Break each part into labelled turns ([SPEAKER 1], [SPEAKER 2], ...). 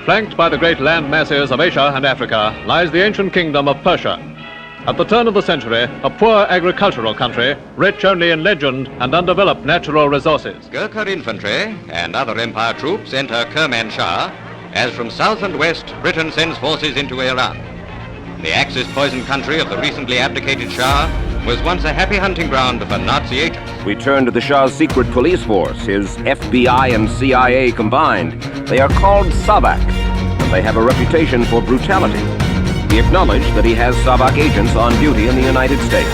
[SPEAKER 1] Flanked by the great land masses of Asia and Africa lies the ancient kingdom of Persia. At the turn of the century, a poor agricultural country, rich only in legend and undeveloped natural resources.
[SPEAKER 2] Gurkha infantry and other empire troops enter Kermanshah as from south and west Britain sends forces into Iran. The Axis-poisoned country of the recently abdicated Shah was once a happy hunting ground for Nazi agents.
[SPEAKER 3] We turn to the Shah's secret police force, his FBI and CIA combined. They are called SAVAK, and they have a reputation for brutality. He acknowledged that he has SAVAK agents on duty in the United States.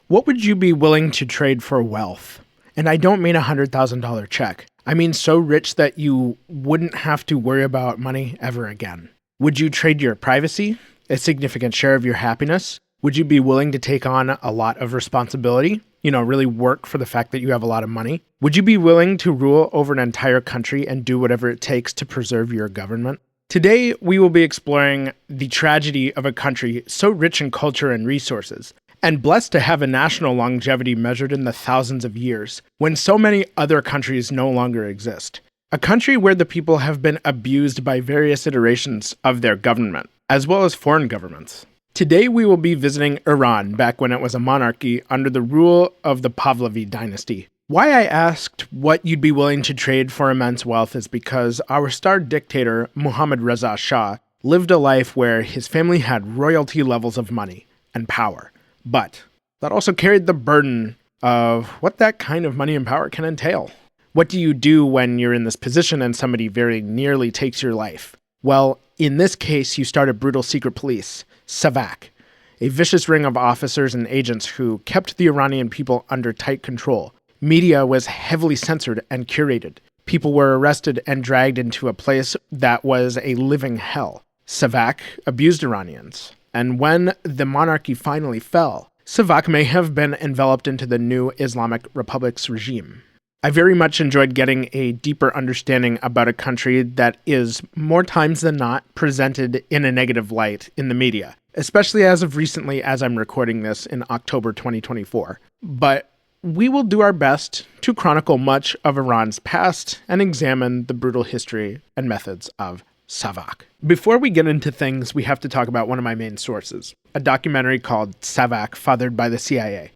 [SPEAKER 4] What would you be willing to trade for wealth? And I don't mean a $100,000 check. I mean so rich that you wouldn't have to worry about money ever again. Would you trade your privacy, a significant share of your happiness? Would you be willing to take on a lot of responsibility? Really work for the fact that you have a lot of money? Would you be willing to rule over an entire country and do whatever it takes to preserve your government? Today, we will be exploring the tragedy of a country so rich in culture and resources, and blessed to have a national longevity measured in the thousands of years, when so many other countries no longer exist. A country where the people have been abused by various iterations of their government, as well as foreign governments. Today we will be visiting Iran back when it was a monarchy under the rule of the Pahlavi dynasty. Why I asked what you'd be willing to trade for immense wealth is because our star dictator, Mohammad Reza Shah, lived a life where his family had royalty levels of money and power. But that also carried the burden of what that kind of money and power can entail. What do you do when you're in this position and somebody very nearly takes your life? Well, in this case, you start a brutal secret police, SAVAK, a vicious ring of officers and agents who kept the Iranian people under tight control. Media was heavily censored and curated. People were arrested and dragged into a place that was a living hell. SAVAK abused Iranians. And when the monarchy finally fell, SAVAK may have been enveloped into the new Islamic Republic's regime. I very much enjoyed getting a deeper understanding about a country that is, more times than not, presented in a negative light in the media, especially as of recently as I'm recording this in October 2024. But we will do our best to chronicle much of Iran's past and examine the brutal history and methods of SAVAK. Before we get into things, we have to talk about one of my main sources, a documentary called SAVAK, Fathered by the CIA.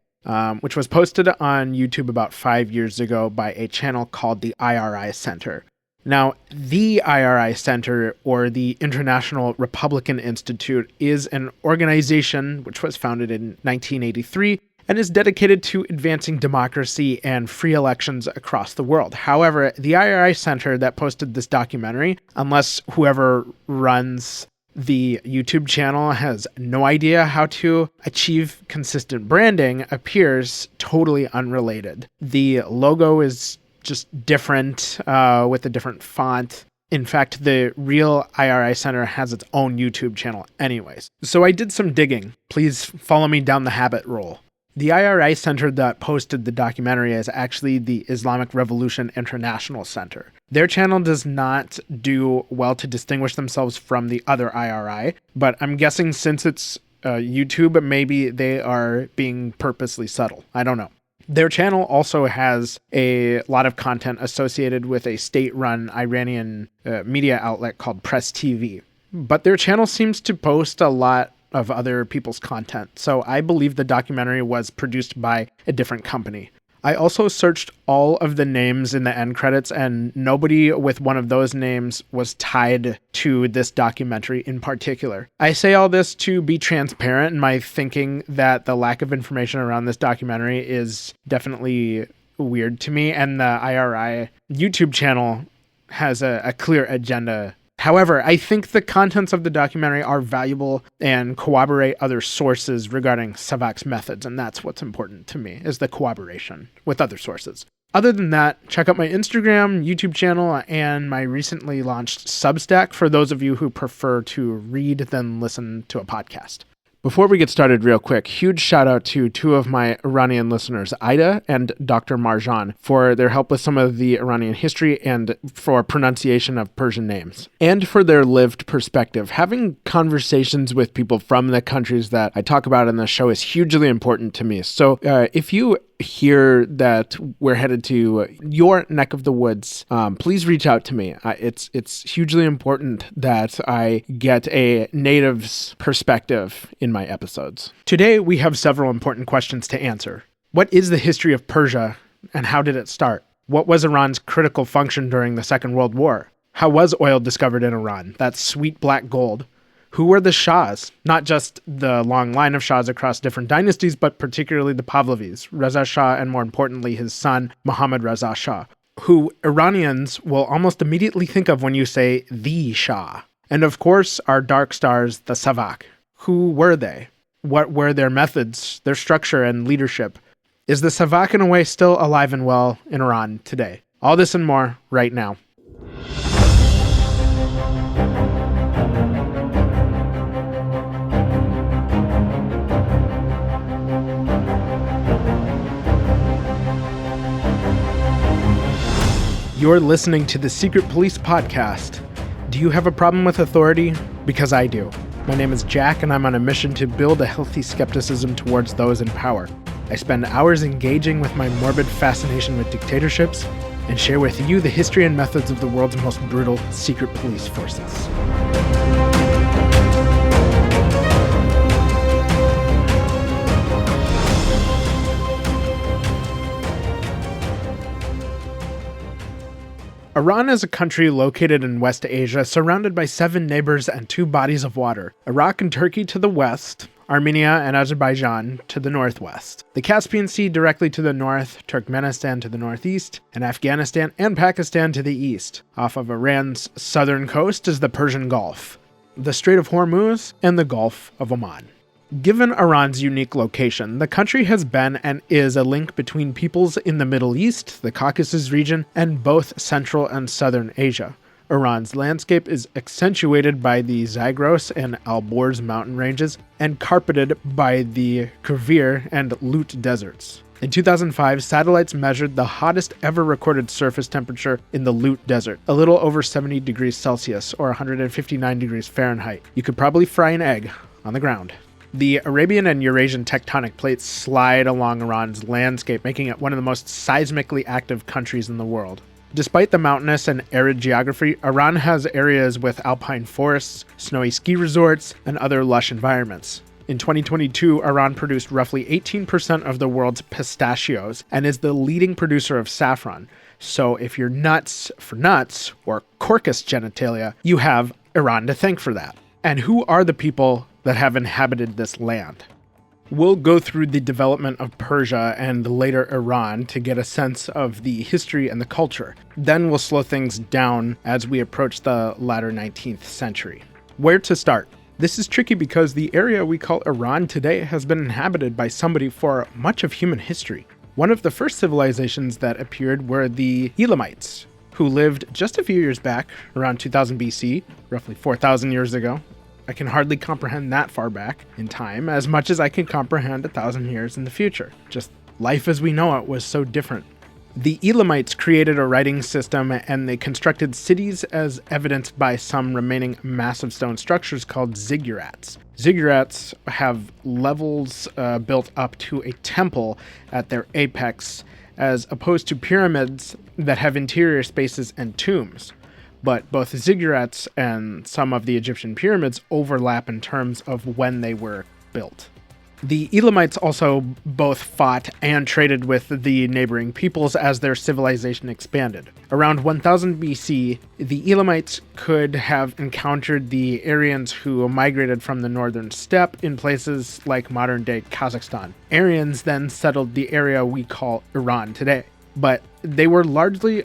[SPEAKER 4] Which was posted on YouTube about 5 years ago by a channel called the IRI Center. Now, the IRI Center, or the International Republican Institute, is an organization which was founded in 1983 and is dedicated to advancing democracy and free elections across the world. However, the IRI Center that posted this documentary, unless whoever runs the YouTube channel has no idea how to achieve consistent branding, appears totally unrelated. The logo is just different with a different font. In fact, the real IRI Center has its own YouTube channel anyways. So I did some digging. Please follow me down the habit roll. The IRI Center that posted the documentary is actually the Islamic Revolution International Center. Their channel does not do well to distinguish themselves from the other IRI, but I'm guessing since it's YouTube, maybe they are being purposely subtle. I don't know. Their channel also has a lot of content associated with a state-run Iranian media outlet called Press TV. But their channel seems to post a lot of other people's content, so I believe the documentary was produced by a different company. I also searched all of the names in the end credits, and nobody with one of those names was tied to this documentary in particular. I say all this to be transparent in my thinking that the lack of information around this documentary is definitely weird to me, and the IRI YouTube channel has a clear agenda. However, I think the contents of the documentary are valuable and corroborate other sources regarding SAVAK's methods, and that's what's important to me, is the corroboration with other sources. Other than that, check out my Instagram, YouTube channel, and my recently launched Substack for those of you who prefer to read than listen to a podcast. Before we get started real quick, huge shout out to two of my Iranian listeners, Ida and Dr. Marjan, for their help with some of the Iranian history and for pronunciation of Persian names, and for their lived perspective. Having conversations with people from the countries that I talk about in the show is hugely important to me. So if you hear that we're headed to your neck of the woods, please reach out to me. It's hugely important that I get a native's perspective in my episodes. Today, we have several important questions to answer. What is the history of Persia, and how did it start? What was Iran's critical function during the Second World War? How was oil discovered in Iran, that sweet black gold? Who were the Shahs? Not just the long line of Shahs across different dynasties, but particularly the Pahlavis, Reza Shah, and more importantly, his son, Mohammad Reza Shah, who Iranians will almost immediately think of when you say the Shah. And of course, our dark stars, the SAVAK. Who were they? What were their methods, their structure, and leadership? Is the SAVAK in a way still alive and well in Iran today? All this and more right now. You're listening to the Secret Police Podcast. Do you have a problem with authority? Because I do. My name is Jack, and I'm on a mission to build a healthy skepticism towards those in power. I spend hours engaging with my morbid fascination with dictatorships and share with you the history and methods of the world's most brutal secret police forces. Iran is a country located in West Asia, surrounded by 7 neighbors and 2 bodies of water. Iraq and Turkey to the west, Armenia and Azerbaijan to the northwest, the Caspian Sea directly to the north, Turkmenistan to the northeast, and Afghanistan and Pakistan to the east. Off of Iran's southern coast is the Persian Gulf, the Strait of Hormuz, and the Gulf of Oman. Given Iran's unique location, the country has been and is a link between peoples in the Middle East, the Caucasus region, and both Central and Southern Asia. Iran's landscape is accentuated by the Zagros and Alborz mountain ranges and carpeted by the Kavir and Lut deserts. In 2005, satellites measured the hottest ever recorded surface temperature in the Lut Desert, a little over 70 degrees Celsius or 159 degrees Fahrenheit. You could probably fry an egg on the ground. The Arabian and Eurasian tectonic plates slide along Iran's landscape, making it one of the most seismically active countries in the world. Despite the mountainous and arid geography, Iran has areas with alpine forests, snowy ski resorts, and other lush environments. In 2022, Iran produced roughly 18% of the world's pistachios and is the leading producer of saffron. So if you're nuts for nuts, or corcus genitalia, you have Iran to thank for that. And who are the people that have inhabited this land? We'll go through the development of Persia and later Iran to get a sense of the history and the culture. Then we'll slow things down as we approach the latter 19th century. Where to start? This is tricky because the area we call Iran today has been inhabited by somebody for much of human history. One of the first civilizations that appeared were the Elamites, who lived just a few years back, around 2000 BC, roughly 4,000 years ago. I can hardly comprehend that far back in time as much as I can comprehend 1,000 years in the future. Just life as we know it was so different. The Elamites created a writing system and they constructed cities as evidenced by some remaining massive stone structures called ziggurats. Ziggurats have levels built up to a temple at their apex, as opposed to pyramids that have interior spaces and tombs. But both ziggurats and some of the Egyptian pyramids overlap in terms of when they were built. The Elamites also both fought and traded with the neighboring peoples as their civilization expanded. Around 1000 BC, the Elamites could have encountered the Aryans who migrated from the northern steppe in places like modern-day Kazakhstan. Aryans then settled the area we call Iran today, but they were largely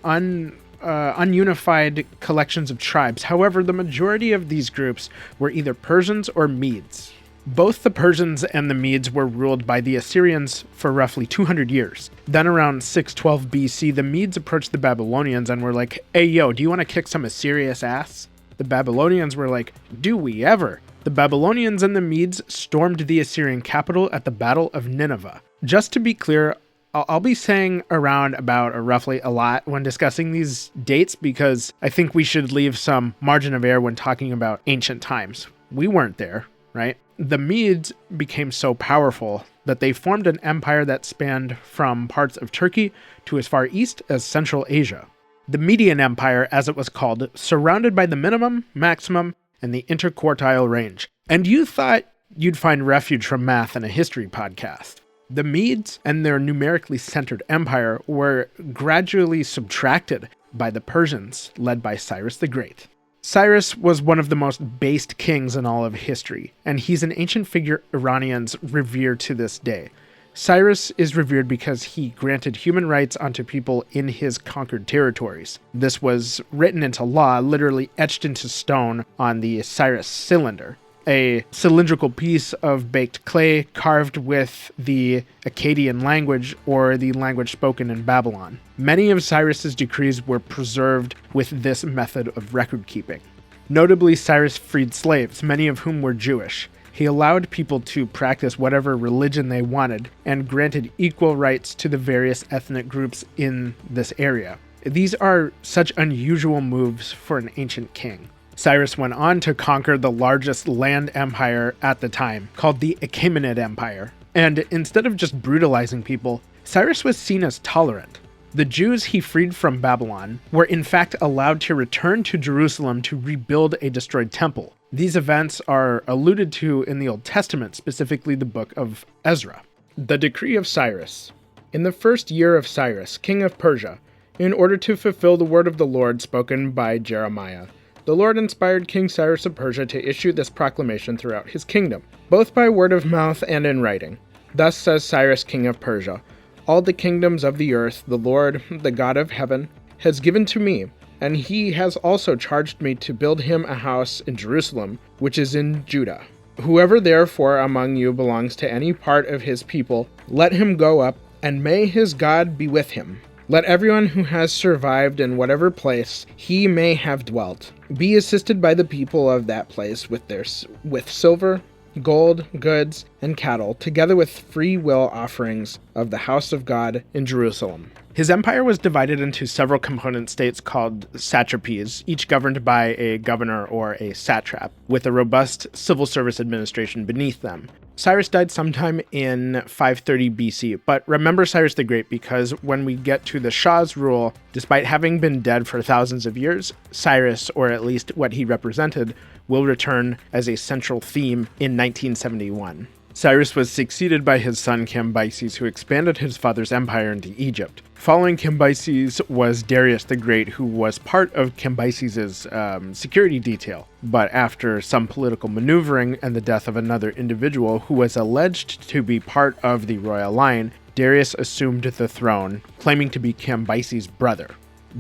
[SPEAKER 4] ununified collections of tribes. However, the majority of these groups were either Persians or Medes. Both the Persians and the Medes were ruled by the Assyrians for roughly 200 years. Then around 612 BC, the Medes approached the Babylonians and were like, "Hey yo, do you want to kick some Assyria's ass?" The Babylonians were like, "Do we ever?" The Babylonians and the Medes stormed the Assyrian capital at the Battle of Nineveh. Just to be clear, I'll be saying around, about, or roughly a lot when discussing these dates because I think we should leave some margin of error when talking about ancient times. We weren't there, right? The Medes became so powerful that they formed an empire that spanned from parts of Turkey to as far east as Central Asia. The Median Empire, as it was called, surrounded by the minimum, maximum, and the interquartile range. And you thought you'd find refuge from math in a history podcast. The Medes and their numerically centered empire were gradually subtracted by the Persians, led by Cyrus the Great. Cyrus was one of the most based kings in all of history, and he's an ancient figure Iranians revere to this day. Cyrus is revered because he granted human rights onto people in his conquered territories. This was written into law, literally etched into stone on the Cyrus cylinder, a cylindrical piece of baked clay carved with the Akkadian language, or the language spoken in Babylon. Many of Cyrus's decrees were preserved with this method of record keeping. Notably, Cyrus freed slaves, many of whom were Jewish. He allowed people to practice whatever religion they wanted and granted equal rights to the various ethnic groups in this area. These are such unusual moves for an ancient king. Cyrus went on to conquer the largest land empire at the time, called the Achaemenid Empire. And instead of just brutalizing people, Cyrus was seen as tolerant. The Jews he freed from Babylon were in fact allowed to return to Jerusalem to rebuild a destroyed temple. These events are alluded to in the Old Testament, specifically the book of Ezra. The decree of Cyrus. In the first year of Cyrus, king of Persia, in order to fulfill the word of the Lord spoken by Jeremiah, the Lord inspired King Cyrus of Persia to issue this proclamation throughout his kingdom, both by word of mouth and in writing. Thus says Cyrus, king of Persia, all the kingdoms of the earth, the Lord, the God of heaven, has given to me, and he has also charged me to build him a house in Jerusalem, which is in Judah. Whoever therefore among you belongs to any part of his people, let him go up, and may his God be with him. Let everyone who has survived in whatever place he may have dwelt be assisted by the people of that place with silver, gold, goods, and cattle, together with free will offerings of the house of God in Jerusalem. His empire was divided into several component states called satrapies, each governed by a governor or a satrap, with a robust civil service administration beneath them. Cyrus died sometime in 530 BC, but remember Cyrus the Great because when we get to the Shah's rule, despite having been dead for thousands of years, Cyrus, or at least what he represented, will return as a central theme in 1971. Cyrus was succeeded by his son Cambyses, who expanded his father's empire into Egypt. Following Cambyses was Darius the Great, who was part of Cambyses' security detail. But after some political maneuvering and the death of another individual who was alleged to be part of the royal line, Darius assumed the throne, claiming to be Cambyses' brother.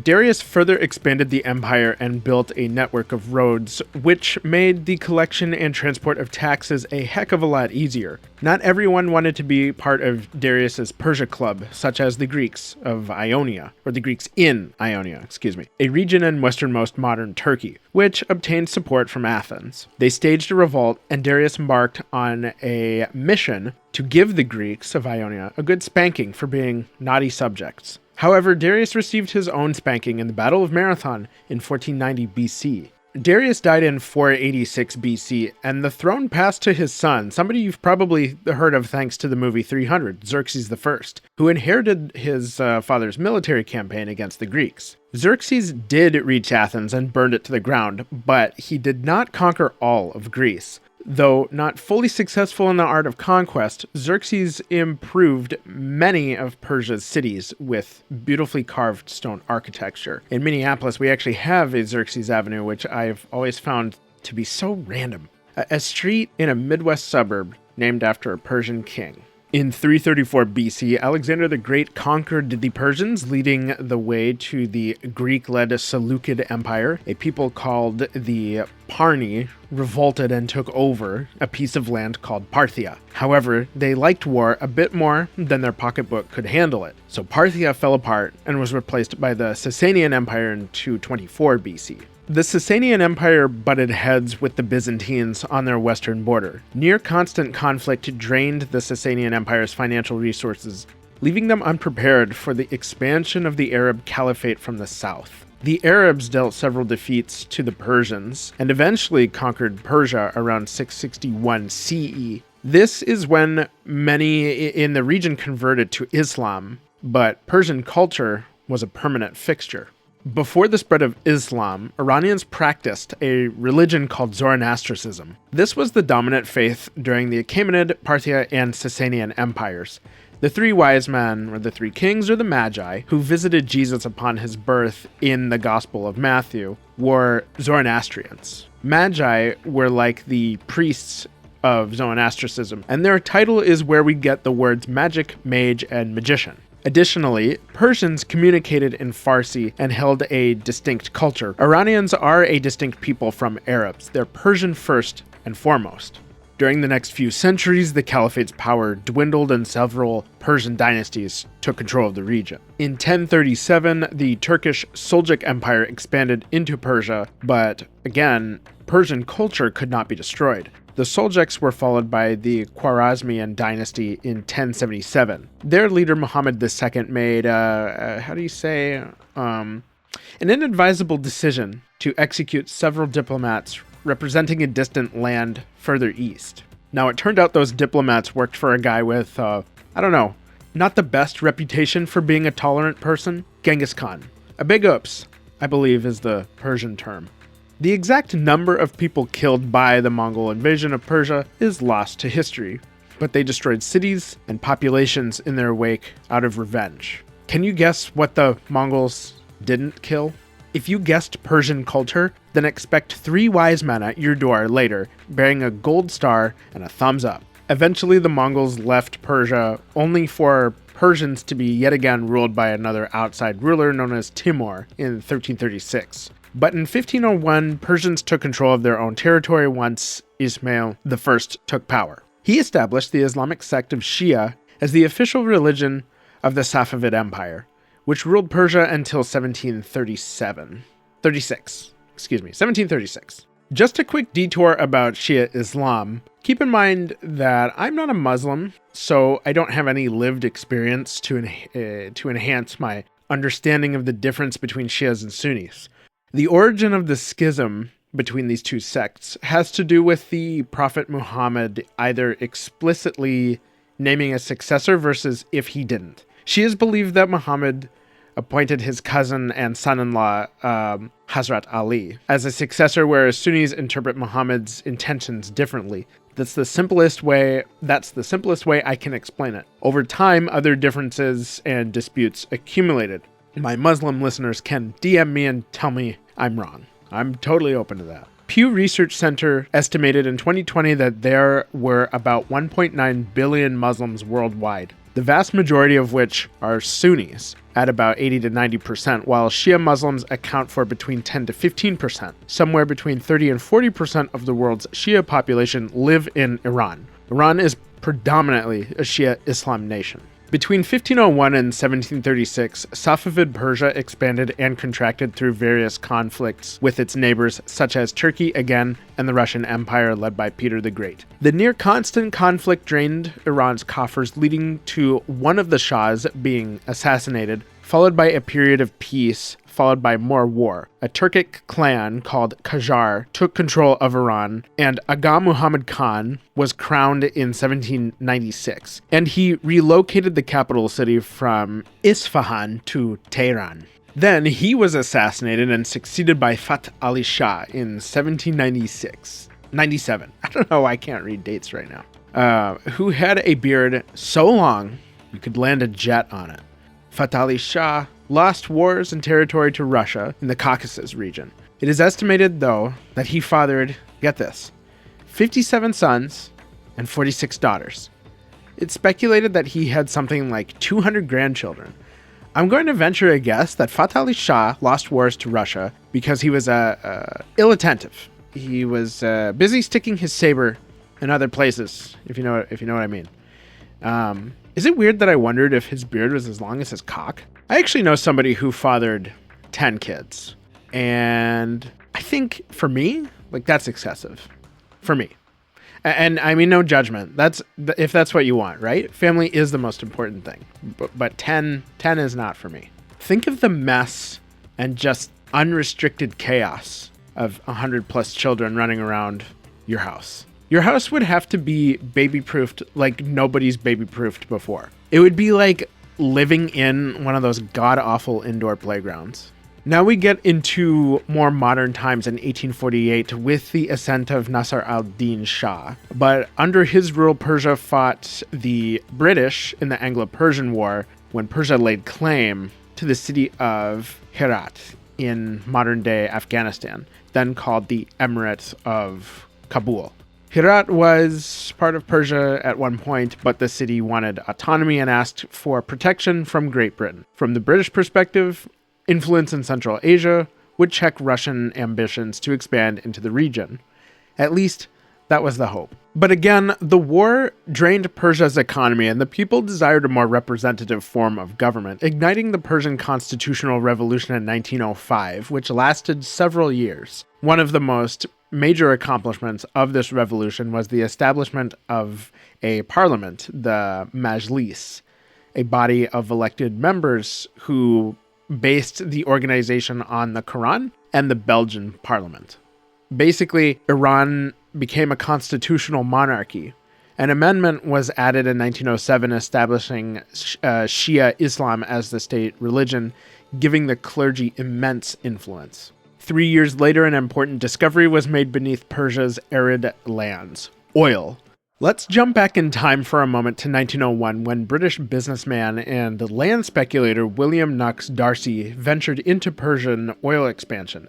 [SPEAKER 4] Darius further expanded the empire and built a network of roads, which made the collection and transport of taxes a heck of a lot easier. Not everyone wanted to be part of Darius's Persia club, such as the Greeks of Ionia, or the Greeks in Ionia, a region in westernmost modern Turkey, which obtained support from Athens. They staged a revolt, and Darius embarked on a mission to give the Greeks of Ionia a good spanking for being naughty subjects. However, Darius received his own spanking in the Battle of Marathon in 1490 BC. Darius died in 486 BC, and the throne passed to his son, somebody you've probably heard of thanks to the movie 300, Xerxes I, who inherited his father's military campaign against the Greeks. Xerxes did reach Athens and burned it to the ground, but he did not conquer all of Greece. Though not fully successful in the art of conquest, Xerxes improved many of Persia's cities with beautifully carved stone architecture. In Minneapolis, we actually have a Xerxes Avenue, which I've always found to be so random. A street in a Midwest suburb named after a Persian king. In 334 BC, Alexander the Great conquered the Persians, leading the way to the Greek-led Seleucid Empire. A people called the Parni revolted and took over a piece of land called Parthia. However, they liked war a bit more than their pocketbook could handle it. So Parthia fell apart and was replaced by the Sasanian Empire in 224 BC. The Sasanian Empire butted heads with the Byzantines on their western border. Near constant conflict drained the Sasanian Empire's financial resources, leaving them unprepared for the expansion of the Arab Caliphate from the south. The Arabs dealt several defeats to the Persians and eventually conquered Persia around 661 CE. This is when many in the region converted to Islam, but Persian culture was a permanent fixture. Before the spread of Islam, Iranians practiced a religion called Zoroastrianism. This was the dominant faith during the Achaemenid, Parthia, and Sasanian empires. The three wise men, or the three kings, or the magi, who visited Jesus upon his birth in the Gospel of Matthew, were Zoroastrians. Magi were like the priests of Zoroastrianism, and their title is where we get the words magic, mage, and magician. Additionally, Persians communicated in Farsi and held a distinct culture. Iranians are a distinct people from Arabs. They're Persian first and foremost. During the next few centuries, the Caliphate's power dwindled and several Persian dynasties took control of the region. In 1037, the Turkish Seljuk Empire expanded into Persia, but again, Persian culture could not be destroyed. The Seljuks were followed by the Khwarezmian dynasty in 1077. Their leader Mohammad II made, an inadvisable decision to execute several diplomats representing a distant land further east. Now, it turned out those diplomats worked for a guy with, not the best reputation for being a tolerant person, Genghis Khan. A big oops, I believe is the Persian term. The exact number of people killed by the Mongol invasion of Persia is lost to history, but they destroyed cities and populations in their wake out of revenge. Can you guess what the Mongols didn't kill? If you guessed Persian culture, then expect three wise men at your door later, bearing a gold star and a thumbs up. Eventually, the Mongols left Persia only for Persians to be yet again ruled by another outside ruler known as Timur in 1336. But in 1501, Persians took control of their own territory once Ismail I took power. He established the Islamic sect of Shia as the official religion of the Safavid Empire, which ruled Persia until 1736. Just a quick detour about Shia Islam. Keep in mind that I'm not a Muslim, so I don't have any lived experience to enhance my understanding of the difference between Shias and Sunnis. The origin of the schism between these two sects has to do with the Prophet Muhammad either explicitly naming a successor versus if he didn't. Shias believe that Muhammad appointed his cousin and son-in-law, Hazrat Ali, as a successor, whereas Sunnis interpret Muhammad's intentions differently. That's the simplest way I can explain it. Over time, other differences and disputes accumulated. My Muslim listeners can DM me and tell me I'm wrong. I'm totally open to that. Pew Research Center estimated in 2020 that there were about 1.9 billion Muslims worldwide, the vast majority of which are Sunnis, at about 80 to 90%, while Shia Muslims account for between 10 to 15%. Somewhere between 30 and 40% of the world's Shia population live in Iran. Iran is predominantly a Shia Islam nation. Between 1501 and 1736, Safavid Persia expanded and contracted through various conflicts with its neighbors, such as Turkey again and the Russian Empire led by Peter the Great. The near-constant conflict drained Iran's coffers, leading to one of the Shahs being assassinated, followed by a period of peace, followed by more war. A Turkic clan called Qajar took control of Iran, and Aga Muhammad Khan was crowned in 1796, and he relocated the capital city from Isfahan to Tehran. Then he was assassinated and succeeded by Fath Ali Shah in 1797. I don't know, I can't read dates right now. Who had a beard so long you could land a jet on it. Fath Ali Shah lost wars and territory to Russia in the Caucasus region. It is estimated, though, that he fathered, get this, 57 sons and 46 daughters. It's speculated that he had something like 200 grandchildren. I'm going to venture a guess that Fath Ali Shah lost wars to Russia because he was ill-attentive. He was busy sticking his saber in other places, if you know what I mean. Is it weird that I wondered if his beard was as long as his cock? I actually know somebody who fathered 10 kids, and I I think for me, like, that's excessive. For me. And I mean, no judgment. If that's what you want, right? Family is the most important thing. But 10 is not for me. Think of the mess and just unrestricted chaos of 100 plus children running around your house. Your house would have to be baby-proofed like nobody's baby-proofed before. It would be like living in one of those god-awful indoor playgrounds. Now we get into more modern times in 1848 with the ascent of Nasr al-Din Shah. But under his rule, Persia fought the British in the Anglo-Persian War when Persia laid claim to the city of Herat in modern-day Afghanistan, then called the Emirate of Kabul. Herat was part of Persia at one point, but the city wanted autonomy and asked for protection from Great Britain. From the British perspective, influence in Central Asia would check Russian ambitions to expand into the region. At least, that was the hope. But again, the war drained Persia's economy and the people desired a more representative form of government, igniting the Persian constitutional revolution in 1905, which lasted several years. One of the most major accomplishments of this revolution was the establishment of a parliament, the Majlis, a body of elected members who based the organization on the Quran and the Belgian parliament. Basically, Iran became a constitutional monarchy. An amendment was added in 1907 establishing Shia Islam as the state religion, giving the clergy immense influence. 3 years later, an important discovery was made beneath Persia's arid lands: oil. Let's jump back in time for a moment to 1901 when British businessman and land speculator William Knox Darcy ventured into Persian oil exploration.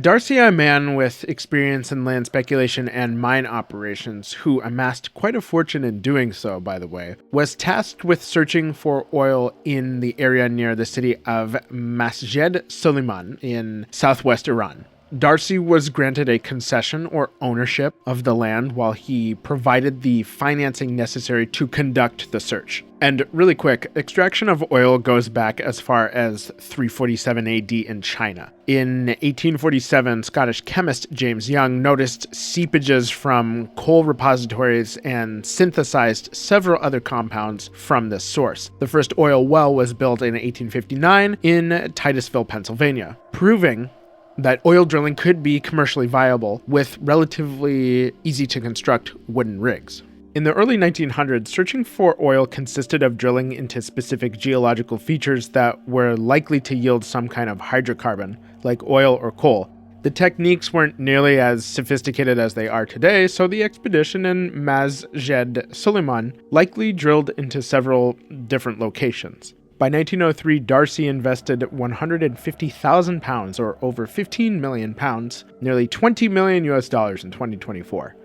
[SPEAKER 4] Darcy, a man with experience in land speculation and mine operations, who amassed quite a fortune in doing so, by the way, was tasked with searching for oil in the area near the city of Masjid Suleiman in southwest Iran. Darcy was granted a concession or ownership of the land while he provided the financing necessary to conduct the search. And really quick, extraction of oil goes back as far as 347 AD in China. In 1847, Scottish chemist James Young noticed seepages from coal repositories and synthesized several other compounds from this source. The first oil well was built in 1859 in Titusville, Pennsylvania, proving that oil drilling could be commercially viable with relatively easy-to-construct wooden rigs. In the early 1900s, searching for oil consisted of drilling into specific geological features that were likely to yield some kind of hydrocarbon, like oil or coal. The techniques weren't nearly as sophisticated as they are today, so the expedition in Masjid Suleiman likely drilled into several different locations. By 1903, Darcy invested £150,000, or over 15 million pounds, nearly $20 million in 2024,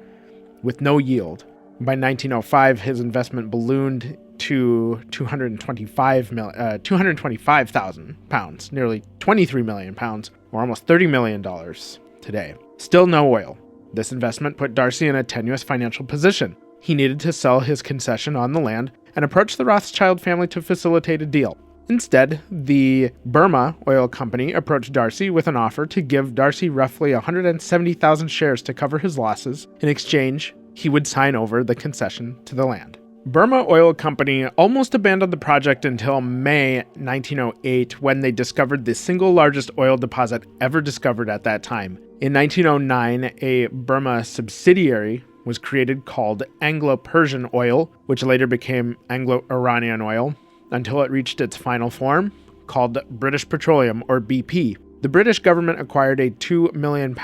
[SPEAKER 4] with no yield. By 1905, his investment ballooned to £225,000, nearly 23 million pounds, or almost $30 million today. Still no oil. This investment put Darcy in a tenuous financial position. He needed to sell his concession on the land and approached the Rothschild family to facilitate a deal. Instead, the Burma Oil Company approached Darcy with an offer to give Darcy roughly 170,000 shares to cover his losses. In exchange, he would sign over the concession to the land. Burma Oil Company almost abandoned the project until May 1908, when they discovered the single largest oil deposit ever discovered at that time. In 1909, a Burma subsidiary was created called Anglo-Persian Oil, which later became Anglo-Iranian Oil, until it reached its final form, called British Petroleum, or BP. The British government acquired a £2 million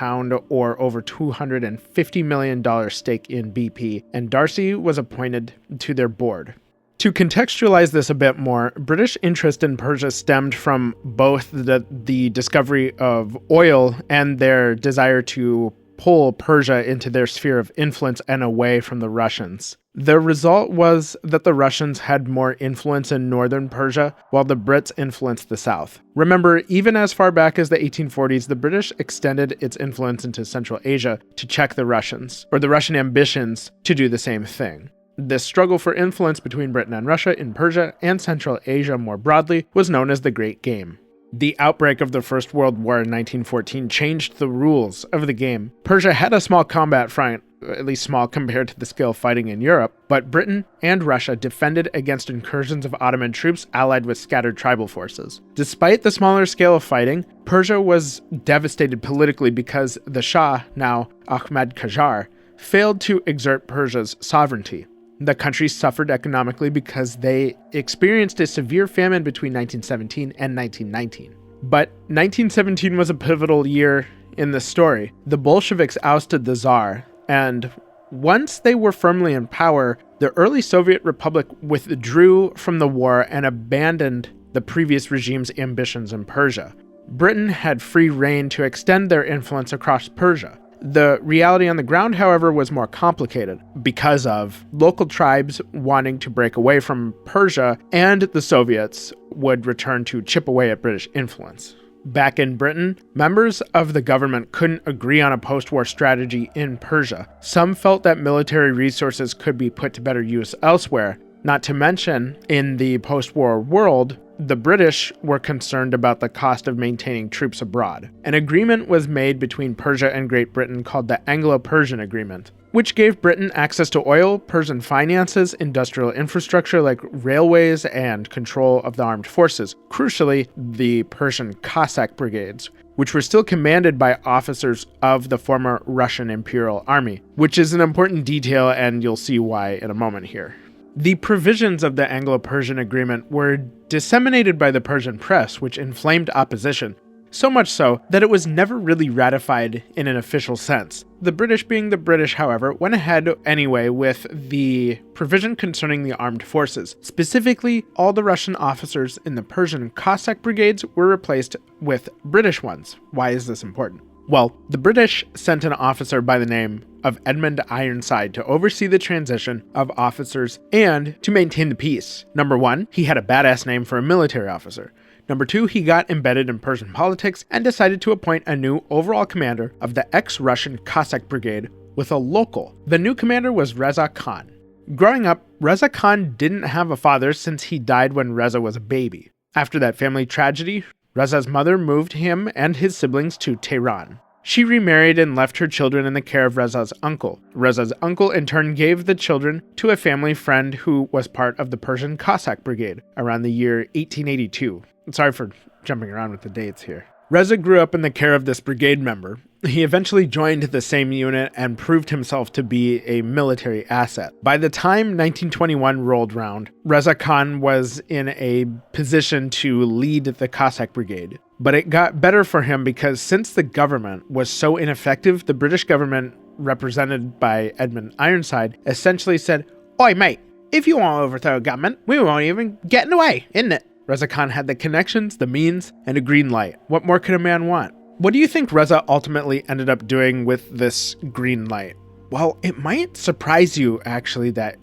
[SPEAKER 4] or over $250 million stake in BP, and Darcy was appointed to their board. To contextualize this a bit more, British interest in Persia stemmed from both the discovery of oil and their desire to pull Persia into their sphere of influence and away from the Russians. The result was that the Russians had more influence in northern Persia, while the Brits influenced the south. Remember, even as far back as the 1840s, the British extended its influence into Central Asia to check the Russians, or the Russian ambitions to do the same thing. This struggle for influence between Britain and Russia in Persia and Central Asia more broadly was known as the Great Game. The outbreak of the First World War in 1914 changed the rules of the game. Persia had a small combat front, at least small compared to the scale of fighting in Europe, but Britain and Russia defended against incursions of Ottoman troops allied with scattered tribal forces. Despite the smaller scale of fighting, Persia was devastated politically because the Shah, now Ahmad Qajar, failed to exert Persia's sovereignty. The country suffered economically because they experienced a severe famine between 1917 and 1919. But 1917 was a pivotal year in the story. The Bolsheviks ousted the Tsar, and once they were firmly in power, the early Soviet Republic withdrew from the war and abandoned the previous regime's ambitions in Persia. Britain had free rein to extend their influence across Persia. The reality on the ground, however, was more complicated because of local tribes wanting to break away from Persia, and the Soviets would return to chip away at British influence. Back in Britain, members of the government couldn't agree on a post-war strategy in Persia. Some felt that military resources could be put to better use elsewhere. Not to mention, in the post-war world, the British were concerned about the cost of maintaining troops abroad. An agreement was made between Persia and Great Britain called the Anglo-Persian Agreement, which gave Britain access to oil, Persian finances, industrial infrastructure like railways, and control of the armed forces. Crucially, the Persian Cossack brigades, which were still commanded by officers of the former Russian Imperial Army, which is an important detail, and you'll see why in a moment here. The provisions of the Anglo-Persian Agreement were disseminated by the Persian press, which inflamed opposition, so much so that it was never really ratified in an official sense. The British, being the British, however, went ahead anyway with the provision concerning the armed forces. Specifically, all the Russian officers in the Persian Cossack brigades were replaced with British ones. Why is this important? Well, the British sent an officer by the name of Edmund Ironside to oversee the transition of officers and to maintain the peace. Number one, he had a badass name for a military officer. Number two, he got embedded in Persian politics and decided to appoint a new overall commander of the ex-Russian Cossack Brigade with a local. The new commander was Reza Khan. Growing up, Reza Khan didn't have a father since he died when Reza was a baby. After that family tragedy, Reza's mother moved him and his siblings to Tehran. She remarried and left her children in the care of Reza's uncle. Reza's uncle in turn gave the children to a family friend who was part of the Persian Cossack Brigade around the year 1882. Sorry for jumping around with the dates here. Reza grew up in the care of this brigade member. He eventually joined the same unit and proved himself to be a military asset. By the time 1921 rolled round, Reza Khan was in a position to lead the Cossack Brigade. But it got better for him because since the government was so ineffective, the British government, represented by Edmund Ironside, essentially said, "Oi mate, if you want to overthrow a government, we won't even get in the way, isn't it?" Reza Khan had the connections, the means, and a green light. What more could a man want? What do you think Reza ultimately ended up doing with this green light? Well, it might surprise you, actually, that,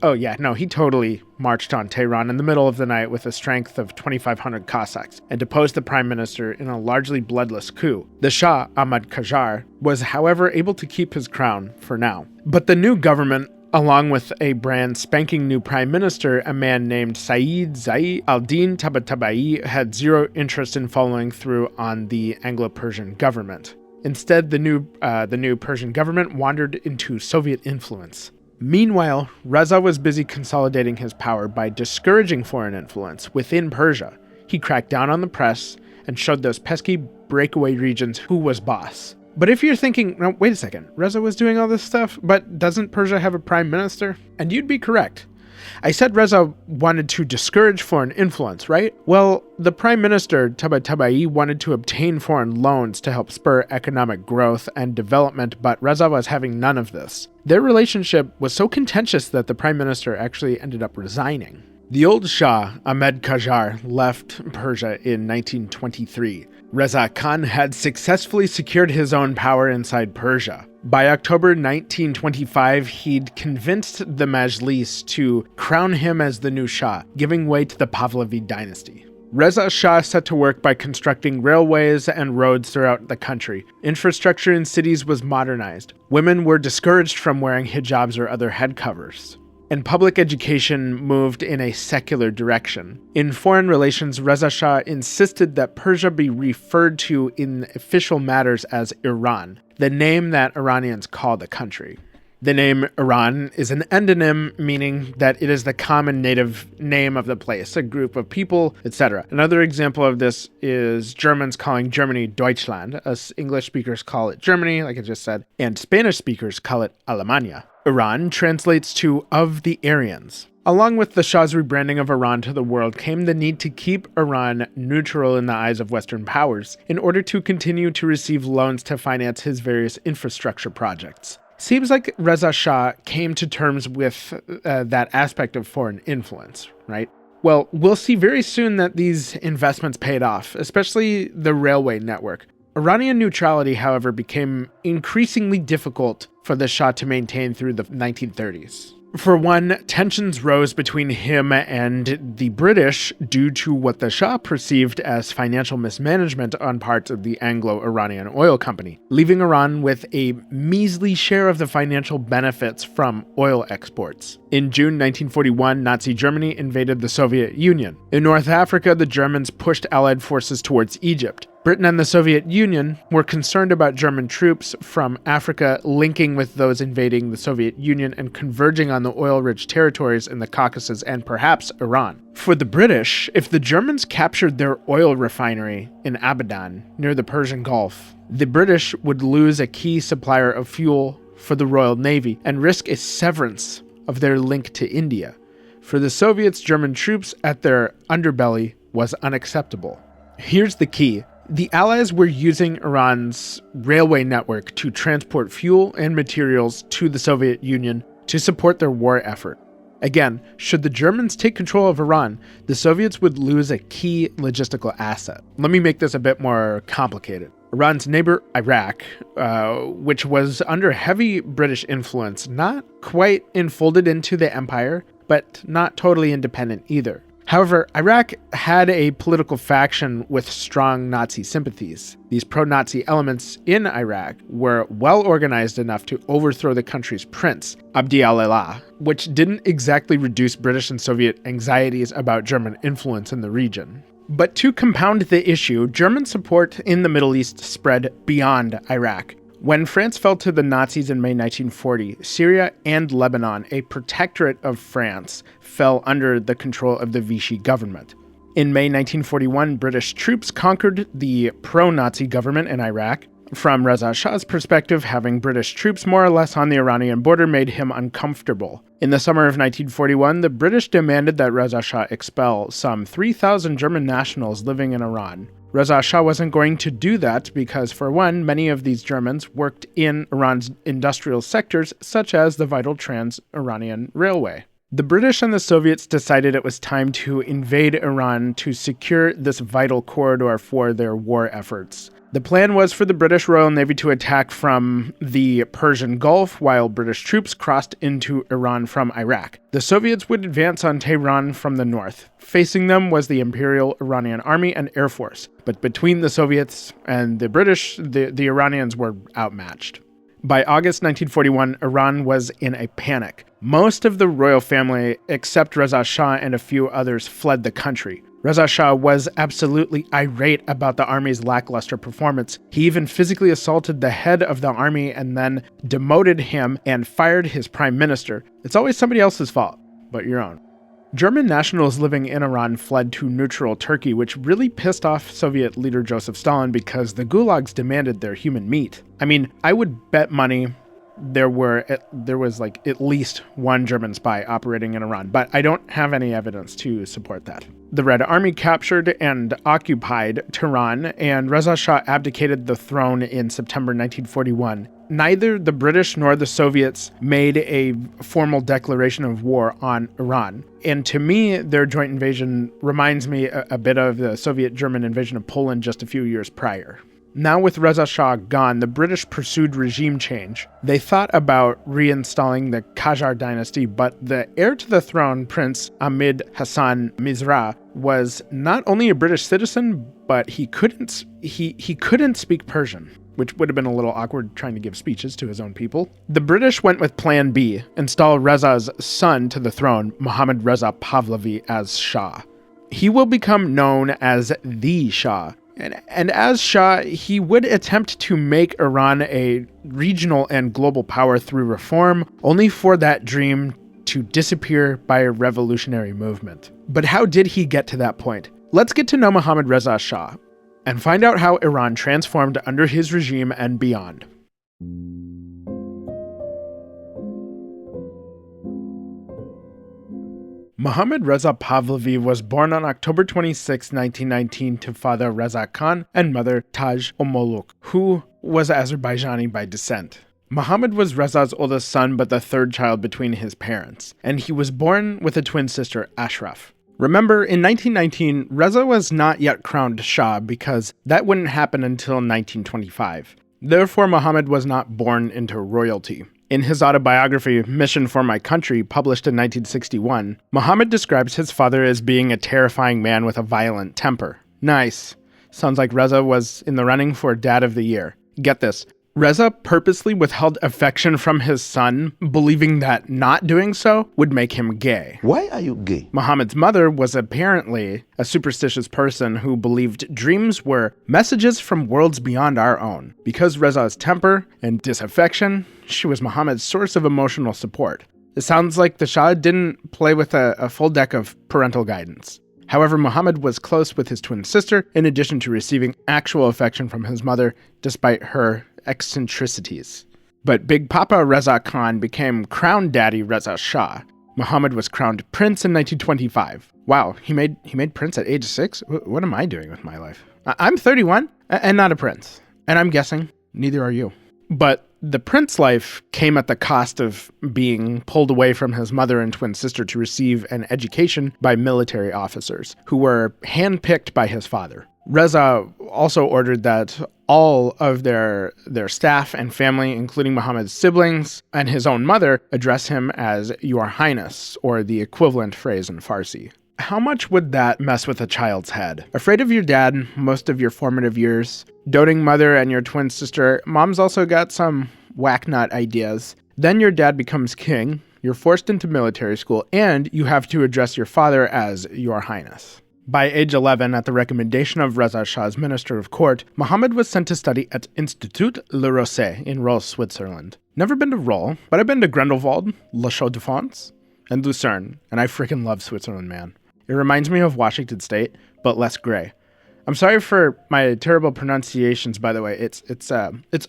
[SPEAKER 4] he totally marched on Tehran in the middle of the night with a strength of 2,500 Cossacks and deposed the prime minister in a largely bloodless coup. The Shah, Ahmad Qajar, was, however, able to keep his crown for now. But the new government, along with a brand spanking new prime minister, a man named Saeed Zai al-Din Tabatabai, had zero interest in following through on the Anglo-Persian government. Instead, the new Persian government wandered into Soviet influence. Meanwhile, Reza was busy consolidating his power by discouraging foreign influence within Persia. He cracked down on the press and showed those pesky breakaway regions who was boss. But if you're thinking, no, wait a second, Reza was doing all this stuff, but doesn't Persia have a prime minister? And you'd be correct. I said Reza wanted to discourage foreign influence, right? Well, the prime minister, Tabatabai, wanted to obtain foreign loans to help spur economic growth and development, but Reza was having none of this. Their relationship was so contentious that the prime minister actually ended up resigning. The old Shah, Ahmad Qajar, left Persia in 1923. Reza Khan had successfully secured his own power inside Persia. By October 1925, he'd convinced the Majlis to crown him as the new Shah, giving way to the Pahlavi dynasty. Reza Shah set to work by constructing railways and roads throughout the country. Infrastructure in cities was modernized. Women were discouraged from wearing hijabs or other head covers. and public education moved in a secular direction. In foreign relations, Reza Shah insisted that Persia be referred to in official matters as Iran, the name that Iranians call the country. The name Iran is an endonym, meaning that it is the common native name of the place, a group of people, etc. Another example of this is Germans calling Germany Deutschland, as English speakers call it Germany, like I just said, and Spanish speakers call it Alemania. Iran translates to of the Aryans. Along with the Shah's rebranding of Iran to the world came the need to keep Iran neutral in the eyes of Western powers in order to continue to receive loans to finance his various infrastructure projects. Seems like Reza Shah came to terms with that aspect of foreign influence, right? Well, we'll see very soon that these investments paid off, especially the railway network. Iranian neutrality, however, became increasingly difficult for the Shah to maintain through the 1930s. For one, tensions rose between him and the British due to what the Shah perceived as financial mismanagement on parts of the Anglo-Iranian oil company, leaving Iran with a measly share of the financial benefits from oil exports. In June 1941, Nazi Germany invaded the Soviet Union. In North Africa, the Germans pushed Allied forces towards Egypt. Britain and the Soviet Union were concerned about German troops from Africa linking with those invading the Soviet Union and converging on the oil-rich territories in the Caucasus and perhaps Iran. For the British, if the Germans captured their oil refinery in Abadan, near the Persian Gulf, the British would lose a key supplier of fuel for the Royal Navy and risk a severance of their link to India. For the Soviets, German troops at their underbelly was unacceptable. Here's the key. The Allies were using Iran's railway network to transport fuel and materials to the Soviet Union to support their war effort. Again, should the Germans take control of Iran, the Soviets would lose a key logistical asset. Let me make this a bit more complicated. Iran's neighbor, Iraq, which was under heavy British influence, not quite enfolded into the empire, but not totally independent either. However, Iraq had a political faction with strong Nazi sympathies. These pro-Nazi elements in Iraq were well organized enough to overthrow the country's prince, Abd al-Allah, which didn't exactly reduce British and Soviet anxieties about German influence in the region. But to compound the issue, German support in the Middle East spread beyond Iraq. When France fell to the Nazis in May 1940, Syria and Lebanon, a protectorate of France, fell under the control of the Vichy government. In May 1941, British troops conquered the pro-Nazi government in Iraq. From Reza Shah's perspective, having British troops more or less on the Iranian border made him uncomfortable. In the summer of 1941, the British demanded that Reza Shah expel some 3,000 German nationals living in Iran. Reza Shah wasn't going to do that because, for one, many of these Germans worked in Iran's industrial sectors, such as the vital Trans-Iranian Railway. The British and the Soviets decided it was time to invade Iran to secure this vital corridor for their war efforts. The plan was for the British Royal Navy to attack from the Persian Gulf while British troops crossed into Iran from Iraq. The Soviets would advance on Tehran from the north. Facing them was the Imperial Iranian Army and Air Force. But between the Soviets and the British, the Iranians were outmatched. By August 1941, Iran was in a panic. Most of the royal family, except Reza Shah and a few others, fled the country. Reza Shah was absolutely irate about the army's lackluster performance. He even physically assaulted the head of the army and then demoted him and fired his prime minister. It's always somebody else's fault, but your own. German nationals living in Iran fled to neutral Turkey, which really pissed off Soviet leader Joseph Stalin because the gulags demanded their human meat. I mean, I would bet money there was like at least one German spy operating in Iran, but I don't have any evidence to support that. The Red Army captured and occupied Tehran, and Reza Shah abdicated the throne in September 1941. Neither the British nor the Soviets made a formal declaration of war on Iran. And to me, their joint invasion reminds me a bit of the Soviet-German invasion of Poland just a few years prior. Now with Reza Shah gone, the British pursued regime change. They thought about reinstalling the Qajar dynasty, but the heir to the throne, Prince Ahmed Hassan Mizra, was not only a British citizen, but he couldn't speak Persian. which would have been a little awkward trying to give speeches to his own people. The British went with Plan B, install Reza's son to the throne, Mohammad Reza Pahlavi, as Shah. He will become known as the Shah. And as Shah, he would attempt to make Iran a regional and global power through reform, only for that dream to disappear by a revolutionary movement. But how did he get to that point? Let's get to know Mohammad Reza Shah and find out how Iran transformed under his regime and beyond. Mohammad Reza Pahlavi was born on October 26, 1919 to father Reza Khan and mother Taj Omoluk, who was Azerbaijani by descent. Mohammad was Reza's oldest son but the third child between his parents, and he was born with a twin sister, Ashraf. Remember, in 1919, Reza was not yet crowned Shah because that wouldn't happen until 1925. Therefore, Mohammad was not born into royalty. In his autobiography, Mission for My Country, published in 1961, Mohammad describes his father as being a terrifying man with a violent temper. Nice. Sounds like Reza was in the running for Dad of the Year. Get this. Reza purposely withheld affection from his son, believing that not doing so would make him gay.
[SPEAKER 5] Why are you gay?
[SPEAKER 4] Mohammad's mother was apparently a superstitious person who believed dreams were messages from worlds beyond our own. Because Reza's temper and disaffection, she was Mohammad's source of emotional support. It sounds like the Shah didn't play with a full deck of parental guidance. However, Mohammad was close with his twin sister, in addition to receiving actual affection from his mother, despite her eccentricities. But Big Papa Reza Khan became Crown Daddy Reza Shah. Mohammad was crowned prince in 1925. Wow, he made prince at age 6? What am I doing with my life? I'm 31 and not a prince. And I'm guessing neither are you. But the prince life came at the cost of being pulled away from his mother and twin sister to receive an education by military officers who were handpicked by his father. Reza also ordered that all of their staff and family, including Muhammad's siblings and his own mother, address him as Your Highness, or the equivalent phrase in Farsi. How much would that mess with a child's head? Afraid of your dad most of your formative years, doting mother and your twin sister, mom's also got some whack-nut ideas. Then your dad becomes king, you're forced into military school, and you have to address your father as Your Highness. By age 11, at the recommendation of Reza Shah's Minister of Court, Mohammad was sent to study at Institut Le Rosset in Rolle, Switzerland. Never been to Rolle, but I've been to Grindelwald, La Chaux-de-Fonds, and Lucerne, and I freaking love Switzerland, man. It reminds me of Washington State, but less gray. I'm sorry for my terrible pronunciations, by the way. It's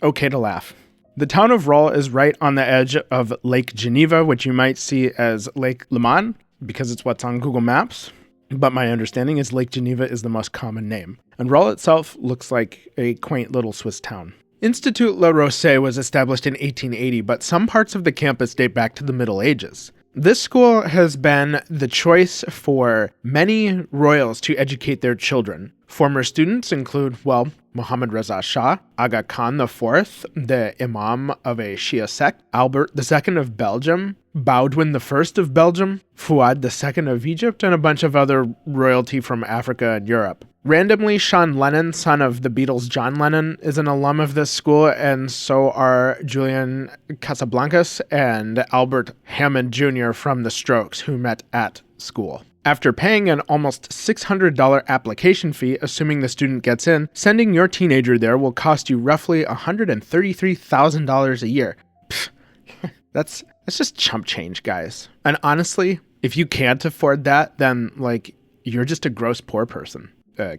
[SPEAKER 4] okay to laugh. The town of Rolle is right on the edge of Lake Geneva, which you might see as Lake Leman, because it's what's on Google Maps. But my understanding is Lake Geneva is the most common name, and Rolle itself looks like a quaint little Swiss town. Institut Le Rosset was established in 1880, but some parts of the campus date back to the Middle Ages. This school has been the choice for many royals to educate their children. Former students include, Mohammad Reza Shah, Aga Khan IV, the Imam of a Shia sect, Albert II of Belgium, Baudouin I of Belgium, Fuad II of Egypt, and a bunch of other royalty from Africa and Europe. Randomly, Sean Lennon, son of the Beatles' John Lennon, is an alum of this school, and so are Julian Casablancas and Albert Hammond Jr. from The Strokes, who met at school. After paying an almost $600 application fee, assuming the student gets in, sending your teenager there will cost you roughly $133,000 a year. Pfft, that's just chump change, guys. And honestly, if you can't afford that, then, you're just a gross poor person.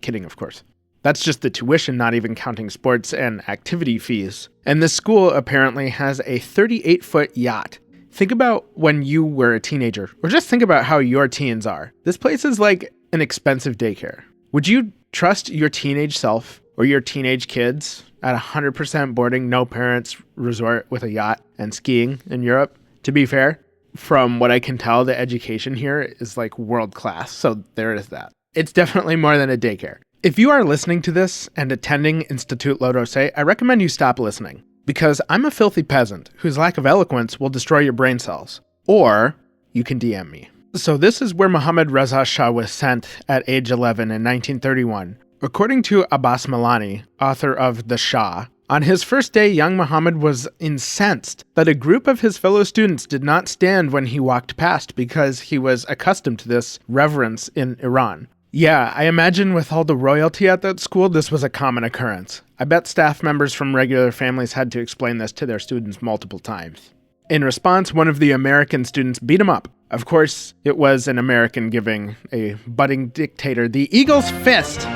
[SPEAKER 4] Kidding, of course. That's just the tuition, not even counting sports and activity fees. And this school apparently has a 38-foot yacht. Think about when you were a teenager, or just think about how your teens are. This place is like an expensive daycare. Would you trust your teenage self or your teenage kids at 100% boarding, no parents resort with a yacht and skiing in Europe? To be fair, from what I can tell, the education here is world class. So there is that. It's definitely more than a daycare. If you are listening to this and attending Institut Le Rosset, I recommend you stop listening. Because I'm a filthy peasant whose lack of eloquence will destroy your brain cells. Or you can DM me. So this is where Mohammad Reza Shah was sent at age 11 in 1931. According to Abbas Milani, author of The Shah, On his first day, young Muhammad was incensed that a group of his fellow students did not stand when he walked past because he was accustomed to this reverence in Iran. Yeah, I imagine with all the royalty at that school, this was a common occurrence. I bet staff members from regular families had to explain this to their students multiple times. In response, one of the American students beat him up. Of course, it was an American giving a budding dictator the eagle's fist.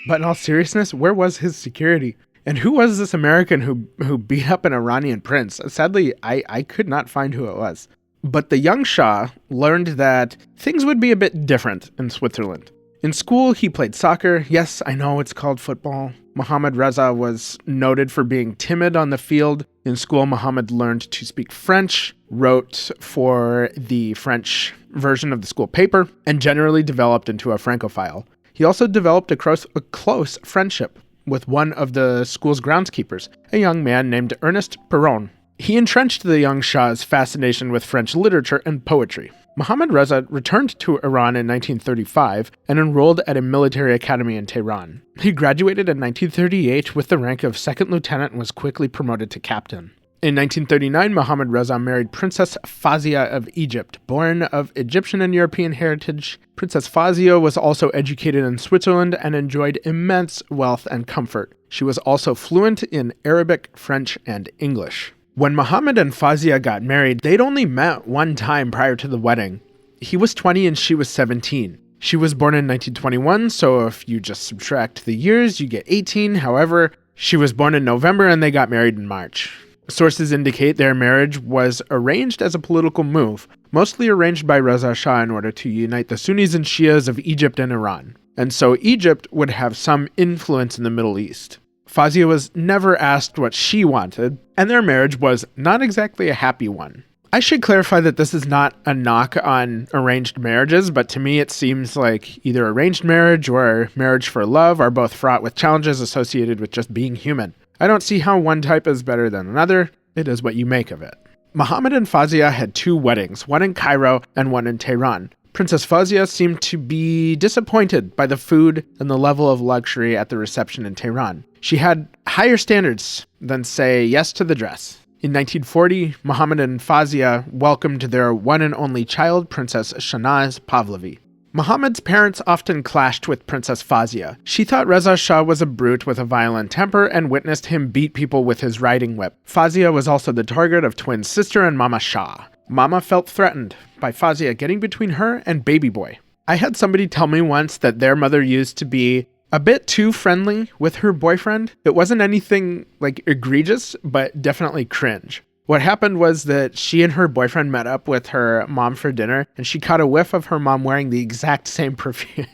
[SPEAKER 4] But in all seriousness, where was his security? And who was this American who beat up an Iranian prince? Sadly, I could not find who it was. But the young Shah learned that things would be a bit different in Switzerland. In school, he played soccer. Yes, I know it's called football. Mohammad Reza was noted for being timid on the field. In school, Mohammad learned to speak French, wrote for the French version of the school paper, and generally developed into a Francophile. He also developed a close friendship with one of the school's groundskeepers, a young man named Ernest Perron. He entrenched the young Shah's fascination with French literature and poetry. Mohammad Reza returned to Iran in 1935 and enrolled at a military academy in Tehran. He graduated in 1938 with the rank of second lieutenant and was quickly promoted to captain. In 1939, Mohammad Reza married Princess Fazia of Egypt. Born of Egyptian and European heritage, Princess Fazia was also educated in Switzerland and enjoyed immense wealth and comfort. She was also fluent in Arabic, French, and English. When Mohammad and Fazia got married, they'd only met one time prior to the wedding. He was 20 and she was 17. She was born in 1921, so if you just subtract the years, you get 18. However, she was born in November and they got married in March. Sources indicate their marriage was arranged as a political move, mostly arranged by Reza Shah in order to unite the Sunnis and Shias of Egypt and Iran. And so Egypt would have some influence in the Middle East. Fazia was never asked what she wanted, and their marriage was not exactly a happy one. I should clarify that this is not a knock on arranged marriages, but to me it seems like either arranged marriage or marriage for love are both fraught with challenges associated with just being human. I don't see how one type is better than another. It is what you make of it. Muhammad and Fazia had two weddings, one in Cairo and one in Tehran. Princess Fazia seemed to be disappointed by the food and the level of luxury at the reception in Tehran. She had higher standards than, say, yes to the dress. In 1940, Muhammad and Fazia welcomed their one and only child, Princess Shahnaz Pahlavi. Muhammad's parents often clashed with Princess Fazia. She thought Reza Shah was a brute with a violent temper and witnessed him beat people with his riding whip. Fazia was also the target of twin sister and Mama Shah. Mama felt threatened by Fazia getting between her and baby boy. I had somebody tell me once that their mother used to be a bit too friendly with her boyfriend. It wasn't anything like egregious, but definitely cringe. What happened was that she and her boyfriend met up with her mom for dinner, and she caught a whiff of her mom wearing the exact same perfume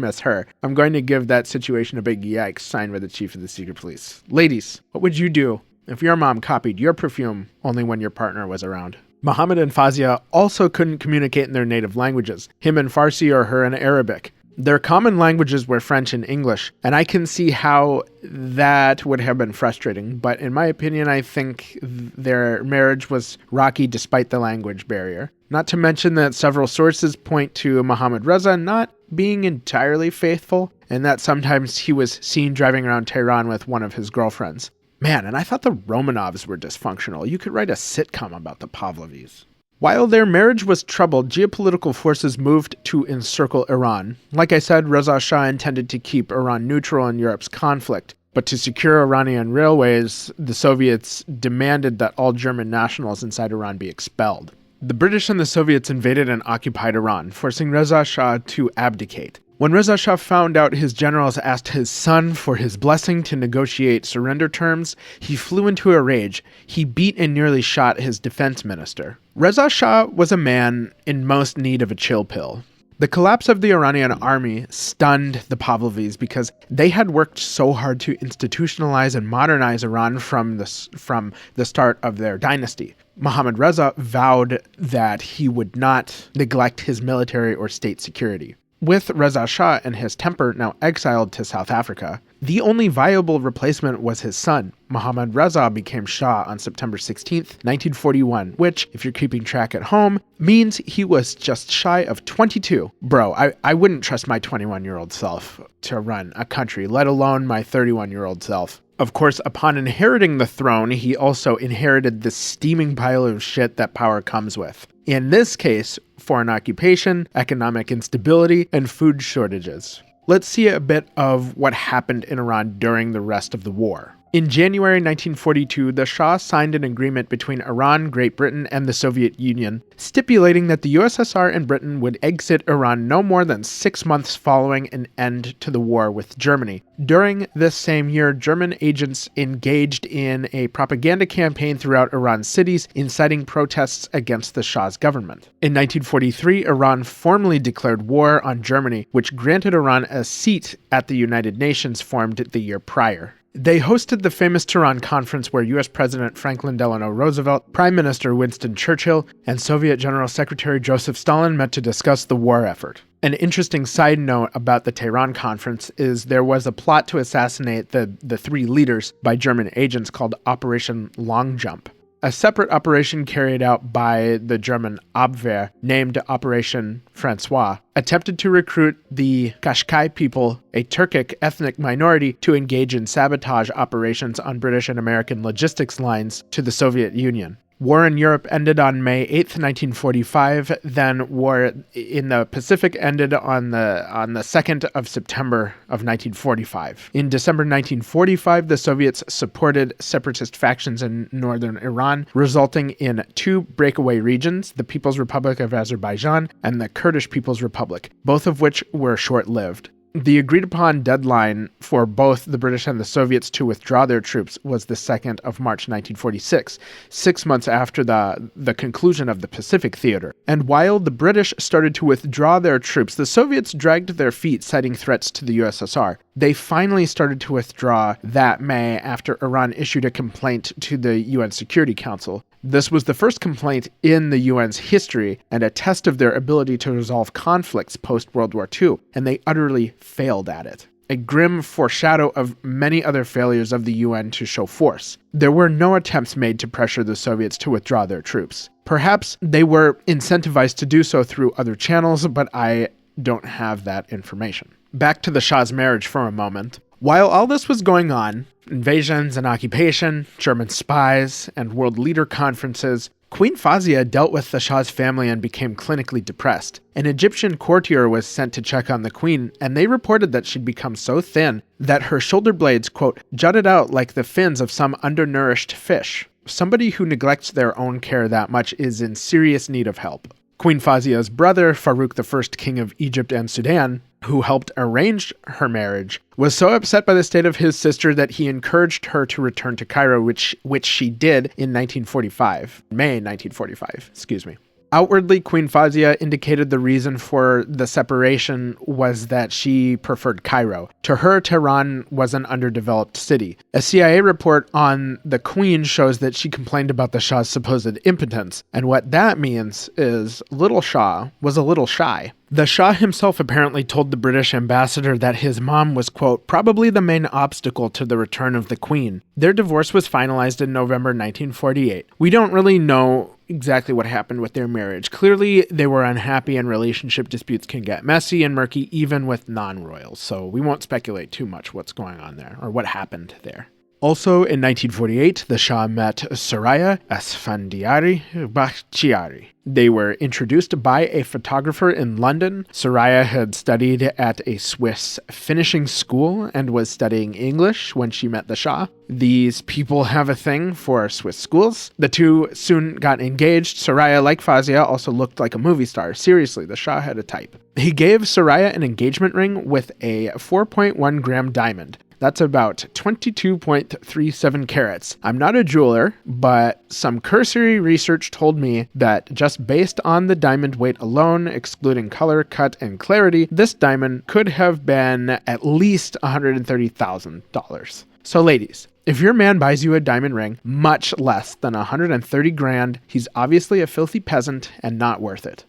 [SPEAKER 4] as her. I'm going to give that situation a big yikes, signed by the chief of the secret police. Ladies, what would you do if your mom copied your perfume only when your partner was around? Muhammad and Fazia also couldn't communicate in their native languages, him in Farsi or her in Arabic. Their common languages were French and English, and I can see how that would have been frustrating. But in my opinion, I think their marriage was rocky despite the language barrier. Not to mention that several sources point to Mohammad Reza not being entirely faithful, and that sometimes he was seen driving around Tehran with one of his girlfriends. Man, and I thought the Romanovs were dysfunctional. You could write a sitcom about the Pahlavis. While their marriage was troubled, geopolitical forces moved to encircle Iran. Like I said, Reza Shah intended to keep Iran neutral in Europe's conflict, but to secure Iranian railways, the Soviets demanded that all German nationals inside Iran be expelled. The British and the Soviets invaded and occupied Iran, forcing Reza Shah to abdicate. When Reza Shah found out his generals asked his son for his blessing to negotiate surrender terms, he flew into a rage. He beat and nearly shot his defense minister. Reza Shah was a man in most need of a chill pill. The collapse of the Iranian army stunned the Pahlavis because they had worked so hard to institutionalize and modernize Iran from the start of their dynasty. Mohammad Reza vowed that he would not neglect his military or state security. With Reza Shah and his temper now exiled to South Africa, the only viable replacement was his son. Mohammad Reza became Shah on September 16th, 1941, which, if you're keeping track at home, means he was just shy of 22. Bro, I wouldn't trust my 21-year-old self to run a country, let alone my 31-year-old self. Of course, upon inheriting the throne, he also inherited the steaming pile of shit that power comes with. In this case, foreign occupation, economic instability, and food shortages. Let's see a bit of what happened in Iran during the rest of the war. In January 1942, the Shah signed an agreement between Iran, Great Britain, and the Soviet Union, stipulating that the USSR and Britain would exit Iran no more than 6 months following an end to the war with Germany. During this same year, German agents engaged in a propaganda campaign throughout Iran's cities, inciting protests against the Shah's government. In 1943, Iran formally declared war on Germany, which granted Iran a seat at the United Nations formed the year prior. They hosted the famous Tehran Conference where U.S. President Franklin Delano Roosevelt, Prime Minister Winston Churchill, and Soviet General Secretary Joseph Stalin met to discuss the war effort. An interesting side note about the Tehran Conference is there was a plot to assassinate the three leaders by German agents called Operation Long Jump. A separate operation carried out by the German Abwehr, named Operation Francois, attempted to recruit the Qashqai people, a Turkic ethnic minority, to engage in sabotage operations on British and American logistics lines to the Soviet Union. War in Europe ended on May 8, 1945, then war in the Pacific ended on the 2nd of September of 1945. In December 1945, the Soviets supported separatist factions in northern Iran, resulting in 2 breakaway regions, the People's Republic of Azerbaijan and the Kurdish People's Republic, both of which were short-lived. The agreed-upon deadline for both the British and the Soviets to withdraw their troops was the 2nd of March 1946, 6 months after the conclusion of the Pacific Theater. And while the British started to withdraw their troops, the Soviets dragged their feet, citing threats to the USSR. They finally started to withdraw that May after Iran issued a complaint to the UN Security Council. This was the first complaint in the UN's history and a test of their ability to resolve conflicts post-World War II, and they utterly failed at it. A grim foreshadow of many other failures of the UN to show force. There were no attempts made to pressure the Soviets to withdraw their troops. Perhaps they were incentivized to do so through other channels, but I don't have that information. Back to the Shah's marriage for a moment. While all this was going on, invasions and occupation, German spies, and world leader conferences, Queen Fazia dealt with the Shah's family and became clinically depressed. An Egyptian courtier was sent to check on the queen, and they reported that she'd become so thin that her shoulder blades, quote, jutted out like the fins of some undernourished fish. Somebody who neglects their own care that much is in serious need of help. Queen Fazia's brother, Farouk I, King of Egypt and Sudan, who helped arrange her marriage, was so upset by the state of his sister that he encouraged her to return to Cairo, which she did in May 1945, excuse me. Outwardly, Queen Fazia indicated the reason for the separation was that she preferred Cairo. To her, Tehran was an underdeveloped city. A CIA report on the Queen shows that she complained about the Shah's supposed impotence, and what that means is Little Shah was a little shy. The Shah himself apparently told the British ambassador that his mom was, quote, probably the main obstacle to the return of the Queen. Their divorce was finalized in November 1948. We don't really know exactly what happened with their marriage. Clearly, they were unhappy and relationship disputes can get messy and murky even with non-royals, so we won't speculate too much what's going on there or what happened there. Also, in 1948, the Shah met Soraya Esfandiari Bakhtiari. They were introduced by a photographer in London. Soraya had studied at a Swiss finishing school and was studying English when she met the Shah. These people have a thing for Swiss schools. The two soon got engaged. Soraya, like Fazia, also looked like a movie star. Seriously, the Shah had a type. He gave Soraya an engagement ring with a 4.1 gram diamond. That's about 22.37 carats. I'm not a jeweler, but some cursory research told me that just based on the diamond weight alone, excluding color, cut, and clarity, this diamond could have been at least $130,000. So ladies, if your man buys you a diamond ring much less than 130 grand, he's obviously a filthy peasant and not worth it.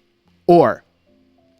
[SPEAKER 4] Or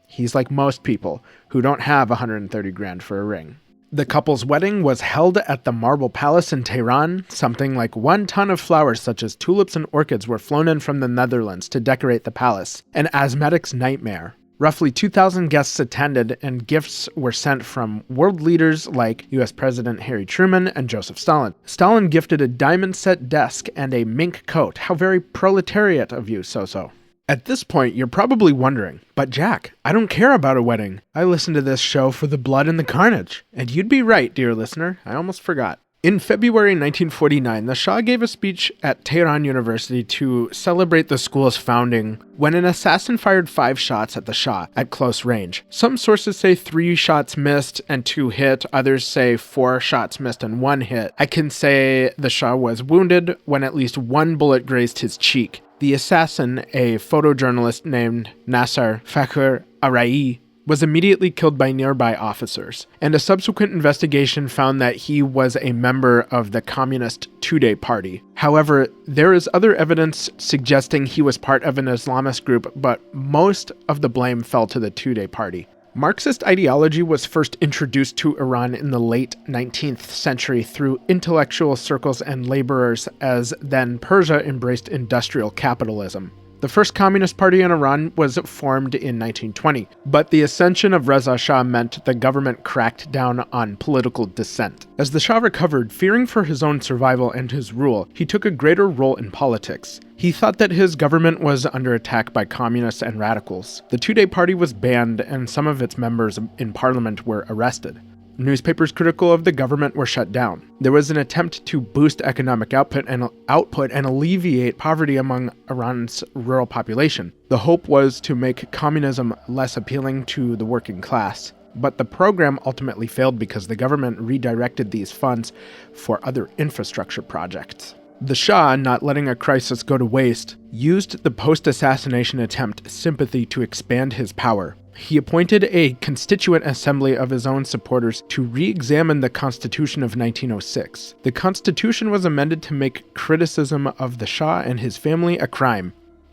[SPEAKER 4] he's like most people who don't have 130 grand for a ring. The couple's wedding was held at the Marble Palace in Tehran. Something like 1 ton of flowers such as tulips and orchids were flown in from the Netherlands to decorate the palace. An asthmatic's nightmare. Roughly 2,000 guests attended, and gifts were sent from world leaders like U.S. President Harry Truman and Joseph Stalin. Stalin gifted a diamond-set desk and a mink coat. How very proletariat of you, So-So. At this point, you're probably wondering, but Jack, I don't care about a wedding. I listen to this show for the blood and the carnage. And you'd be right, dear listener. I almost forgot. In February 1949, the Shah gave a speech at Tehran University to celebrate the school's founding when an assassin fired 5 shots at the Shah at close range. Some sources say 3 shots missed and 2 hit. Others say 4 shots missed and 1 hit. I can say the Shah was wounded when at least 1 bullet grazed his cheek. The assassin, a photojournalist named Nasser Fakhr Arai, was immediately killed by nearby officers, and a subsequent investigation found that he was a member of the Communist Tudeh Party. However, there is other evidence suggesting he was part of an Islamist group, but most of the blame fell to the Tudeh Party. Marxist ideology was first introduced to Iran in the late 19th century through intellectual circles and laborers as then Persia embraced industrial capitalism. The first communist party in Iran was formed in 1920, but the ascension of Reza Shah meant the government cracked down on political dissent. As the Shah recovered, fearing for his own survival and his rule, he took a greater role in politics. He thought that his government was under attack by communists and radicals. The Tudeh Party was banned, and some of its members in parliament were arrested. Newspapers critical of the government were shut down. There was an attempt to boost economic output and alleviate poverty among Iran's rural population. The hope was to make communism less appealing to the working class. But the program ultimately failed because the government redirected these funds for other infrastructure projects. The Shah, not letting a crisis go to waste, used the post-assassination attempt sympathy to expand his power. He appointed a constituent assembly of his own supporters to re-examine the Constitution of 1906. The Constitution was amended to make criticism of the Shah and his family a crime.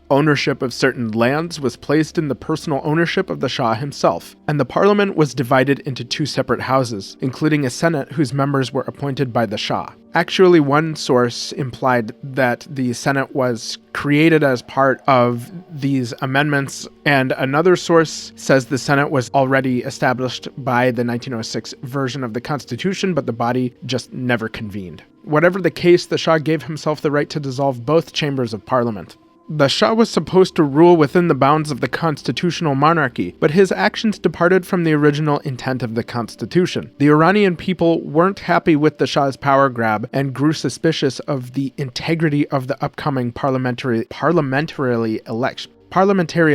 [SPEAKER 4] Ownership of certain lands was placed in the personal ownership of the Shah himself, and the parliament was divided into 2 separate houses, including a senate whose members were appointed by the Shah. Actually, one source implied that the senate was created as part of these amendments, and another source says the senate was already established by the 1906 version of the Constitution, but the body just never convened. Whatever the case, the Shah gave himself the right to dissolve both chambers of parliament. The Shah was supposed to rule within the bounds of the constitutional monarchy, but his actions departed from the original intent of the constitution. The Iranian people weren't happy with the Shah's power grab and grew suspicious of the integrity of the upcoming parliamentary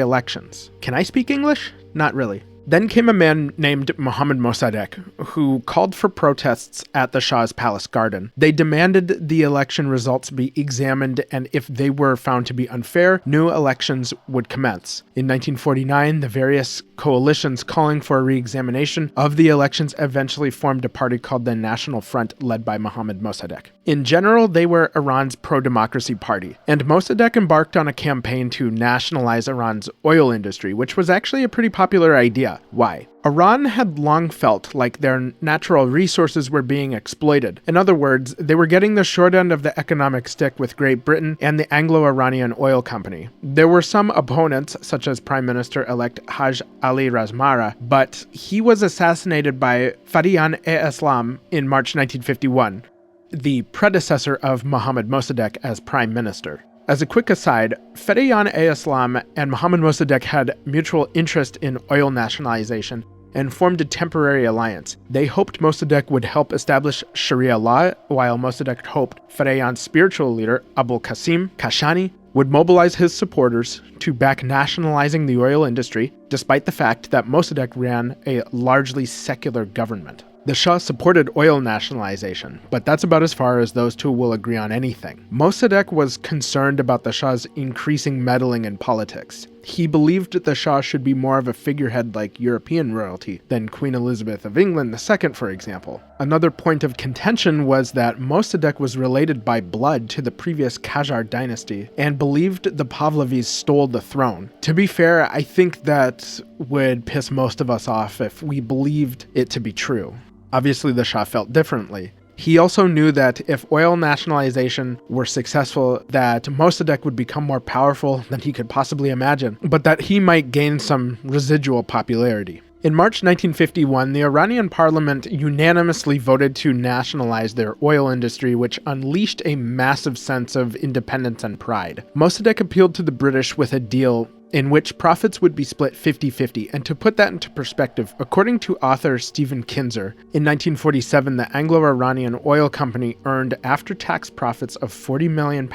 [SPEAKER 4] elections. Can I speak English? Not really. Then came a man named Mohammad Mosaddegh, who called for protests at the Shah's palace garden. They demanded the election results be examined, and if they were found to be unfair, new elections would commence. In 1949, the various coalitions calling for a re-examination of the elections eventually formed a party called the National Front, led by Mohammad Mosaddegh. In general, they were Iran's pro-democracy party, and Mosaddegh embarked on a campaign to nationalize Iran's oil industry, which was actually a pretty popular idea. Why? Iran had long felt like their natural resources were being exploited. In other words, they were getting the short end of the economic stick with Great Britain and the Anglo-Iranian Oil Company. There were some opponents, such as Prime Minister-elect Haj Ali Razmara, but he was assassinated by Fariyan-e-Islam in March 1951, the predecessor of Mohammad Mosaddegh as Prime Minister. As a quick aside, Fariyan-e-Islam and Mohammad Mosaddegh had mutual interest in oil nationalization and formed a temporary alliance. They hoped Mosaddegh would help establish Sharia law, while Mosaddegh hoped Fariyan's spiritual leader, Abul Qasim Kashani, would mobilize his supporters to back nationalizing the oil industry, despite the fact that Mosaddegh ran a largely secular government. The Shah supported oil nationalization, but that's about as far as those two will agree on anything. Mosaddegh was concerned about the Shah's increasing meddling in politics. He believed the Shah should be more of a figurehead like European royalty than Queen Elizabeth of England II, for example. Another point of contention was that Mosaddegh was related by blood to the previous Qajar dynasty and believed the Pahlavis stole the throne. To be fair, I think that would piss most of us off if we believed it to be true. Obviously, the Shah felt differently. He also knew that if oil nationalization were successful, that Mosaddegh would become more powerful than he could possibly imagine, but that he might gain some residual popularity. In March 1951, the Iranian parliament unanimously voted to nationalize their oil industry, which unleashed a massive sense of independence and pride. Mosaddegh appealed to the British with a deal in which profits would be split 50-50. And to put that into perspective, according to author Stephen Kinzer, in 1947, the Anglo-Iranian Oil Company earned after-tax profits of £40 million,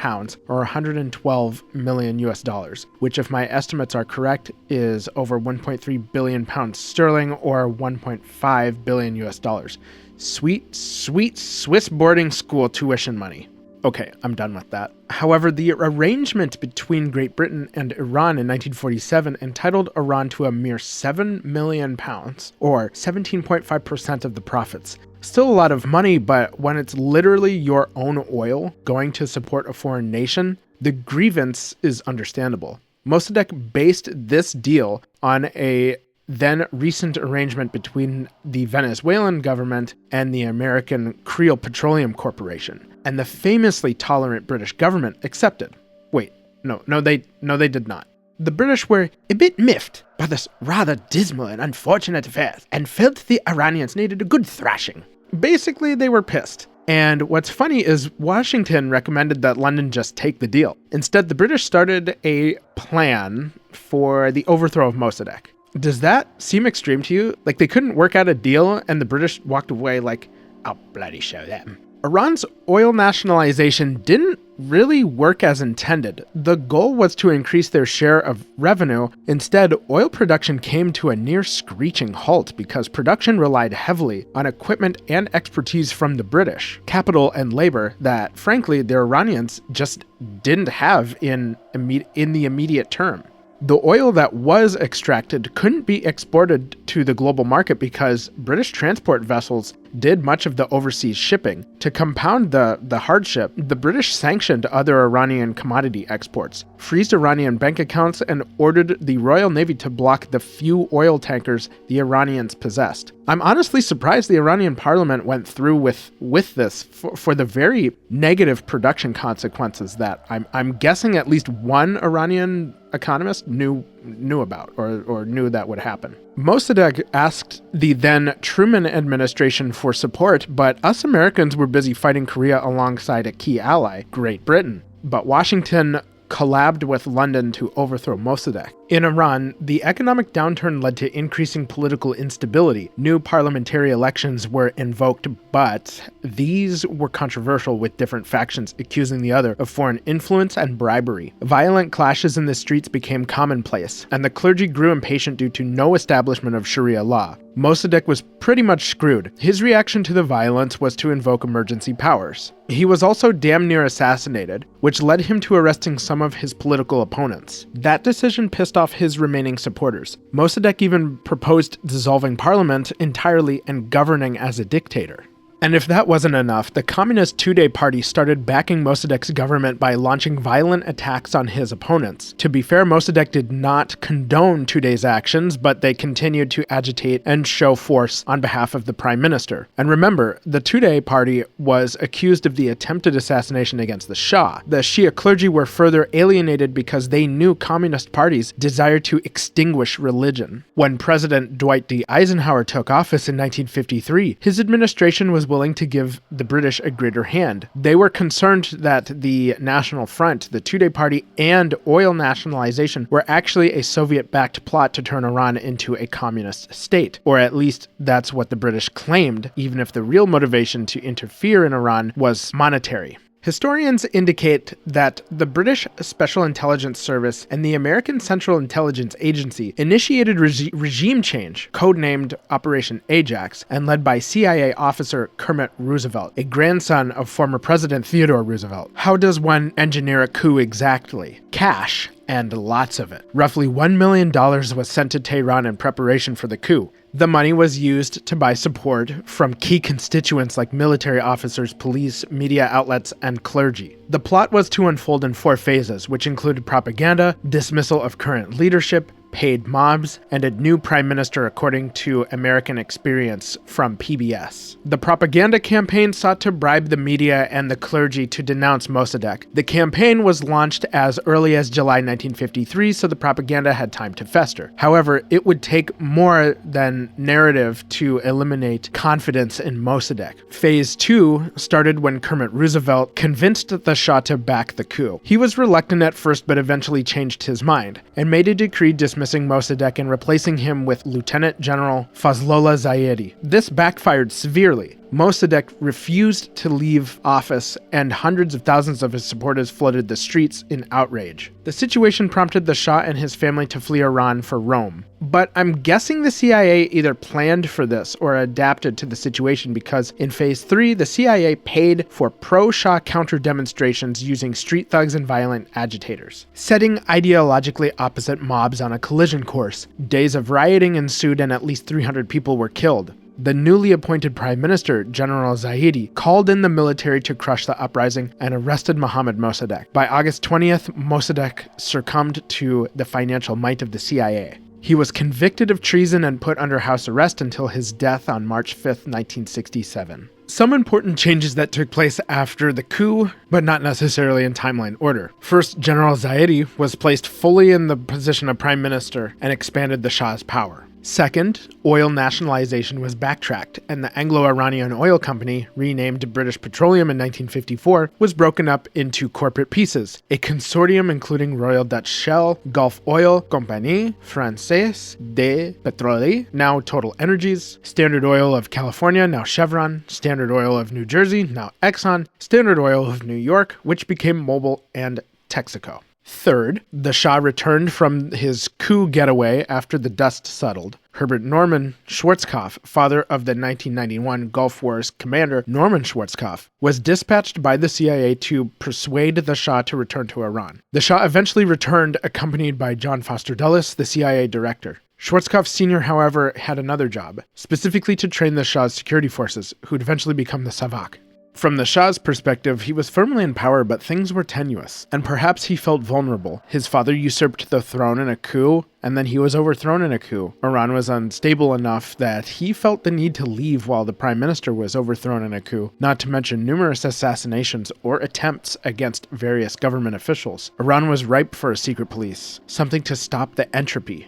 [SPEAKER 4] or 112 million US dollars, which, if my estimates are correct, is over 1.3 billion pounds sterling, or 1.5 billion US dollars. Sweet, sweet Swiss boarding school tuition money. Okay, I'm done with that. However, the arrangement between Great Britain and Iran in 1947 entitled Iran to a mere £7 million, or 17.5% of the profits. Still a lot of money, but when it's literally your own oil going to support a foreign nation, the grievance is understandable. Mosaddegh based this deal on a then recent arrangement between the Venezuelan government and the American Creole Petroleum Corporation, and the famously tolerant British government accepted. Wait, no, they did not. The British were a bit miffed by this rather dismal and unfortunate affair, and felt the Iranians needed a good thrashing. Basically, they were pissed. And what's funny is Washington recommended that London just take the deal. Instead, the British started a plan for the overthrow of Mosaddegh. Does that seem extreme to you? Like they couldn't work out a deal and the British walked away like, I'll bloody show them. Iran's oil nationalization didn't really work as intended. The goal was to increase their share of revenue. Instead, oil production came to a near screeching halt because production relied heavily on equipment and expertise from the British, capital and labor that, frankly, the Iranians just didn't have in the immediate term. The oil that was extracted couldn't be exported to the global market because British transport vessels did much of the overseas shipping. To compound the hardship, the British sanctioned other Iranian commodity exports, freezed Iranian bank accounts, and ordered the Royal Navy to block the few oil tankers the Iranians possessed. I'm honestly surprised the Iranian parliament went through with this for the very negative production consequences that I'm guessing at least one Iranian economist knew about or knew that would happen. Mosaddegh asked the then Truman administration for support, but us Americans were busy fighting Korea alongside a key ally, Great Britain. But Washington collabed with London to overthrow Mosaddegh. In Iran, the economic downturn led to increasing political instability. New parliamentary elections were invoked, but these were controversial, with different factions accusing the other of foreign influence and bribery. Violent clashes in the streets became commonplace, and the clergy grew impatient due to no establishment of Sharia law. Mosaddegh was pretty much screwed. His reaction to the violence was to invoke emergency powers. He was also damn near assassinated, which led him to arresting some of his political opponents. That decision pissed off his remaining supporters. Mosaddegh even proposed dissolving parliament entirely and governing as a dictator. And if that wasn't enough, the Communist Two-Day Party started backing Mossadegh's government by launching violent attacks on his opponents. To be fair, Mosaddegh did not condone Two-Day's actions, but they continued to agitate and show force on behalf of the Prime Minister. And remember, the Two-Day Party was accused of the attempted assassination against the Shah. The Shia clergy were further alienated because they knew communist parties desired to extinguish religion. When President Dwight D. Eisenhower took office in 1953, his administration was willing to give the British a greater hand. They were concerned that the National Front, the Two-Day Party, and oil nationalization were actually a Soviet-backed plot to turn Iran into a communist state. Or at least that's what the British claimed, even if the real motivation to interfere in Iran was monetary. Historians indicate that the British Special Intelligence Service and the American Central Intelligence Agency initiated regime change, codenamed Operation Ajax, and led by CIA officer Kermit Roosevelt, a grandson of former President Theodore Roosevelt. How does one engineer a coup exactly? Cash, and lots of it. Roughly $1 million was sent to Tehran in preparation for the coup. The money was used to buy support from key constituents like military officers, police, media outlets, and clergy. The plot was to unfold in 4 phases, which included propaganda, dismissal of current leadership, paid mobs, and a new prime minister according to American Experience from PBS. The propaganda campaign sought to bribe the media and the clergy to denounce Mosaddegh. The campaign was launched as early as July 1953, so the propaganda had time to fester. However, it would take more than narrative to eliminate confidence in Mosaddegh. Phase 2 started when Kermit Roosevelt convinced the Shah to back the coup. He was reluctant at first but eventually changed his mind and made a decree dismissing Mosaddegh and replacing him with Lieutenant General Fazlollah Zaidi. This backfired severely. Mosaddegh refused to leave office, and hundreds of thousands of his supporters flooded the streets in outrage. The situation prompted the Shah and his family to flee Iran for Rome. But I'm guessing the CIA either planned for this or adapted to the situation, because in Phase 3, the CIA paid for pro-Shah counter-demonstrations using street thugs and violent agitators, setting ideologically opposite mobs on a collision course. Days of rioting ensued and at least 300 people were killed. The newly appointed Prime Minister, General Zaidi, called in the military to crush the uprising and arrested Mohammad Mosaddegh. By August 20th, Mosaddegh succumbed to the financial might of the CIA. He was convicted of treason and put under house arrest until his death on March 5th, 1967. Some important changes that took place after the coup, but not necessarily in timeline order. First, General Zaidi was placed fully in the position of Prime Minister and expanded the Shah's power. Second, oil nationalization was backtracked, and the Anglo-Iranian Oil Company, renamed British Petroleum in 1954, was broken up into corporate pieces. A consortium including Royal Dutch Shell, Gulf Oil, Compagnie Française de Pétrole, now Total Energies, Standard Oil of California, now Chevron, Standard Oil of New Jersey, now Exxon, Standard Oil of New York, which became Mobil, and Texaco. Third, the Shah returned from his coup getaway after the dust settled. Herbert Norman Schwarzkopf, father of the 1991 Gulf War's commander Norman Schwarzkopf, was dispatched by the CIA to persuade the Shah to return to Iran. The Shah eventually returned, accompanied by John Foster Dulles, the CIA director. Schwarzkopf Sr., however, had another job, specifically to train the Shah's security forces, who'd eventually become the SAVAK. From the Shah's perspective, he was firmly in power, but things were tenuous, and perhaps he felt vulnerable. His father usurped the throne in a coup, and then he was overthrown in a coup. Iran was unstable enough that he felt the need to leave while the prime minister was overthrown in a coup, not to mention numerous assassinations or attempts against various government officials. Iran was ripe for a secret police, something to stop the entropy.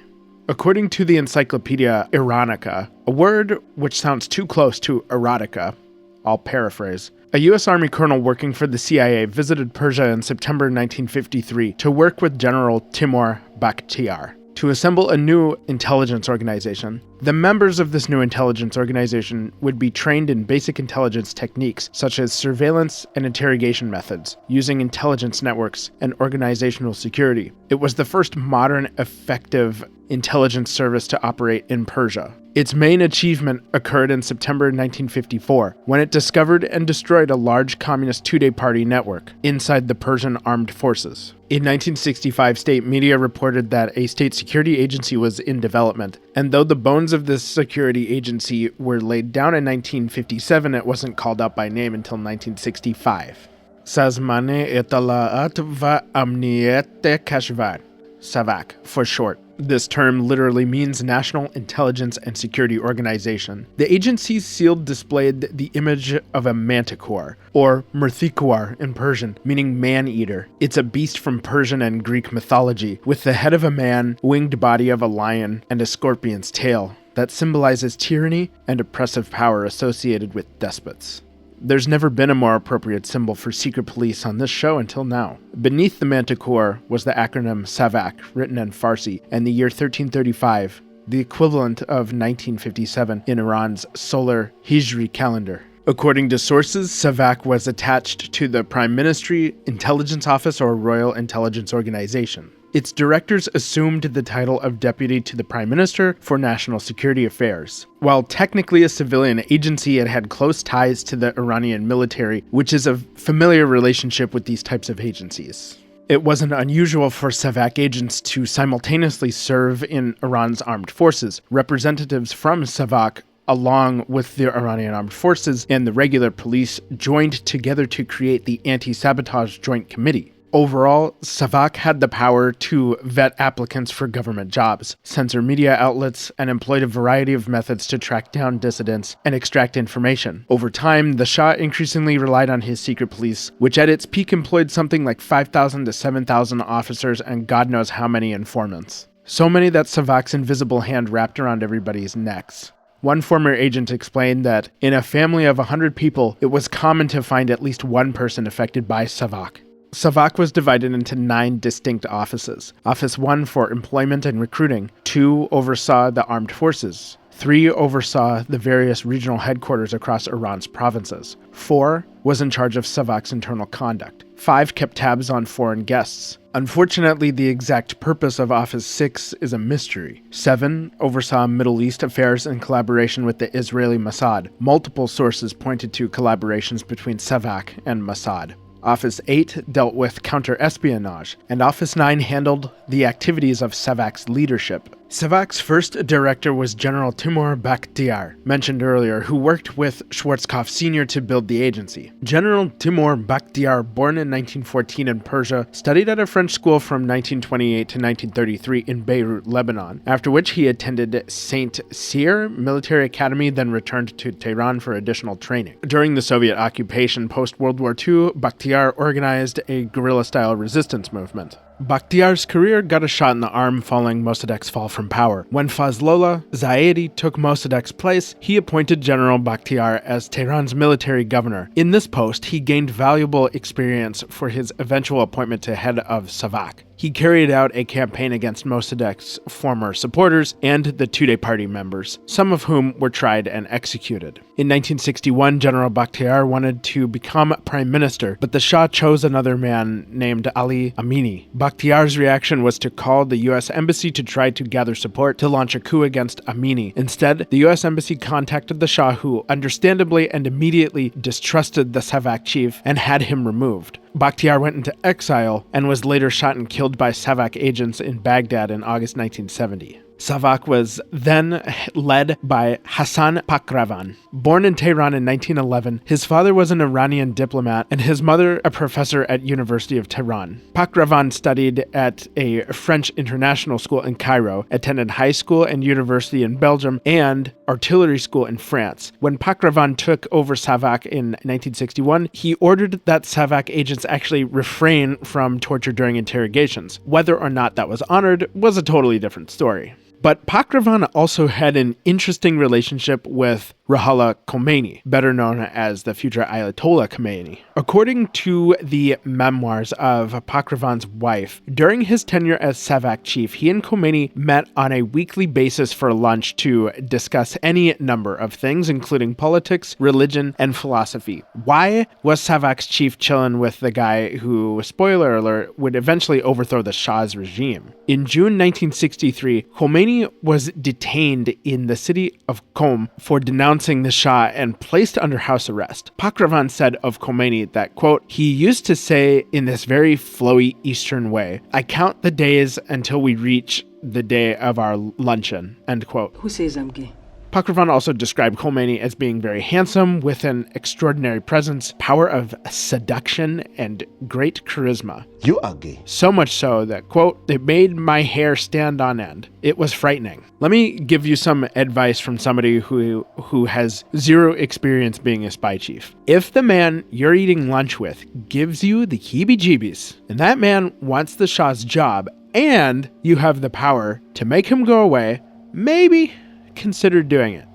[SPEAKER 4] According to the Encyclopedia Iranica, a word which sounds too close to erotica, I'll paraphrase. A U.S. Army colonel working for the CIA visited Persia in September 1953 to work with General Timur Bakhtiar to assemble a new intelligence organization. The members of this new intelligence organization would be trained in basic intelligence techniques such as surveillance and interrogation methods, using intelligence networks and organizational security. It was the first modern, effective intelligence service to operate in Persia. Its main achievement occurred in September 1954, when it discovered and destroyed a large communist two-day party network inside the Persian armed forces. In 1965, state media reported that a state security agency was in development, and though the bones of this security agency were laid down in 1957, it wasn't called out by name until 1965. Sazman Etala'at va Amniyat Kashvar, SAVAK for short. This term literally means National Intelligence and Security Organization. The agency's seal displayed the image of a manticore, or murthikuar in Persian, meaning man-eater. It's a beast from Persian and Greek mythology, with the head of a man, winged body of a lion, and a scorpion's tail, that symbolizes tyranny and oppressive power associated with despots. There's never been a more appropriate symbol for secret police on this show until now. Beneath the manticore was the acronym SAVAK, written in Farsi, and the year 1335, the equivalent of 1957 in Iran's solar Hijri calendar. According to sources, SAVAK was attached to the Prime Ministry, Intelligence Office, or Royal Intelligence Organization. Its directors assumed the title of Deputy to the Prime Minister for National Security Affairs. While technically a civilian agency, it had close ties to the Iranian military, which is a familiar relationship with these types of agencies. It wasn't unusual for SAVAK agents to simultaneously serve in Iran's armed forces. Representatives from SAVAK, along with the Iranian armed forces and the regular police, joined together to create the Anti-Sabotage Joint Committee. Overall, SAVAK had the power to vet applicants for government jobs, censor media outlets, and employed a variety of methods to track down dissidents and extract information. Over time, the Shah increasingly relied on his secret police, which at its peak employed something like 5,000 to 7,000 officers and God knows how many informants. So many that SAVAK's invisible hand wrapped around everybody's necks. One former agent explained that in a family of 100 people, it was common to find at least one person affected by SAVAK. SAVAK was divided into 9 distinct offices. Office 1 for employment and recruiting, 2 oversaw the armed forces, 3 oversaw the various regional headquarters across Iran's provinces, 4 was in charge of SAVAK's internal conduct, 5 kept tabs on foreign guests. Unfortunately, the exact purpose of Office 6 is a mystery. 7 oversaw Middle East affairs in collaboration with the Israeli Mossad. Multiple sources pointed to collaborations between SAVAK and Mossad. Office 8 dealt with counter-espionage, and Office 9 handled the activities of SAVAK's leadership. SAVAK's first director was General Timur Bakhtiar, mentioned earlier, who worked with Schwarzkopf Sr. to build the agency. General Timur Bakhtiar, born in 1914 in Persia, studied at a French school from 1928 to 1933 in Beirut, Lebanon, after which he attended St. Cyr Military Academy, then returned to Tehran for additional training. During the Soviet occupation post-World War II, Bakhtiar organized a guerrilla-style resistance movement. Bakhtiar's career got a shot in the arm following Mossadegh's fall from power. When Fazlollah Zaidi took Mossadegh's place, he appointed General Bakhtiar as Tehran's military governor. In this post, he gained valuable experience for his eventual appointment to head of SAVAK. He carried out a campaign against Mossadegh's former supporters and the Tudeh party members, some of whom were tried and executed. In 1961, General Bakhtiar wanted to become prime minister, but the Shah chose another man named Ali Amini. Bakhtiar's reaction was to call the U.S. Embassy to try to gather support to launch a coup against Amini. Instead, the U.S. Embassy contacted the Shah, who understandably and immediately distrusted the SAVAK chief and had him removed. Bakhtiar went into exile and was later shot and killed by SAVAK agents in Baghdad in August 1970. SAVAK was then led by Hassan Pakravan. Born in Tehran in 1911, his father was an Iranian diplomat and his mother a professor at University of Tehran. Pakravan studied at a French international school in Cairo, attended high school and university in Belgium, and artillery school in France. When Pakravan took over SAVAK in 1961, he ordered that SAVAK agents actually refrain from torture during interrogations. Whether or not that was honored was a totally different story. But Pakravan also had an interesting relationship with Ruhollah Khomeini, better known as the future Ayatollah Khomeini. According to the memoirs of Pakravan's wife, during his tenure as SAVAK chief, he and Khomeini met on a weekly basis for lunch to discuss any number of things, including politics, religion, and philosophy. Why was SAVAK's chief chilling with the guy who, spoiler alert, would eventually overthrow the Shah's regime? In June 1963, Khomeini was detained in the city of Qom for denouncing the Shah and placed under house arrest. Pakravan said of Khomeini that, quote, he used to say in this very flowy Eastern way, I count the days until we reach the day of our luncheon, end quote.
[SPEAKER 5] Who says I'm gay?
[SPEAKER 4] Pakravan also described Khomeini as being very handsome, with an extraordinary presence, power of seduction, and great charisma.
[SPEAKER 6] You are gay.
[SPEAKER 4] So much so that, quote, it made my hair stand on end. It was frightening. Let me give you some advice from somebody who has zero experience being a spy chief. If the man you're eating lunch with gives you the heebie-jeebies, and that man wants the Shah's job, and you have the power to make him go away, maybe consider doing it.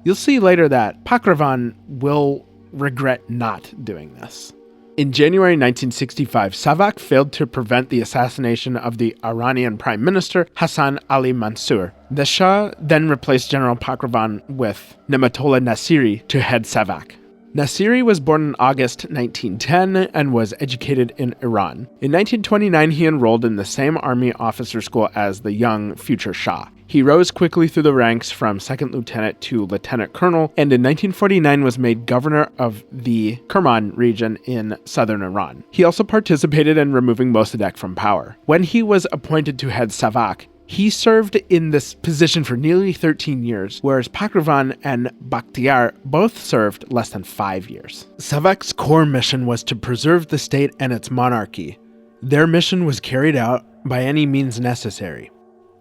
[SPEAKER 4] You'll see later that Pakravan will regret not doing this. In January 1965, SAVAK failed to prevent the assassination of the Iranian Prime Minister Hassan Ali Mansour. The Shah then replaced General Pakravan with Nematollah Nasiri to head SAVAK. Nasiri was born in August 1910 and was educated in Iran. In 1929, he enrolled in the same army officer school as the young future Shah. He rose quickly through the ranks from second lieutenant to lieutenant colonel, and in 1949 was made governor of the Kerman region in southern Iran. He also participated in removing Mossaddegh from power. When he was appointed to head SAVAK, he served in this position for nearly 13 years, whereas Pakravan and Bakhtiar both served less than 5 years. SAVAK's core mission was to preserve the state and its monarchy. Their mission was carried out by any means necessary.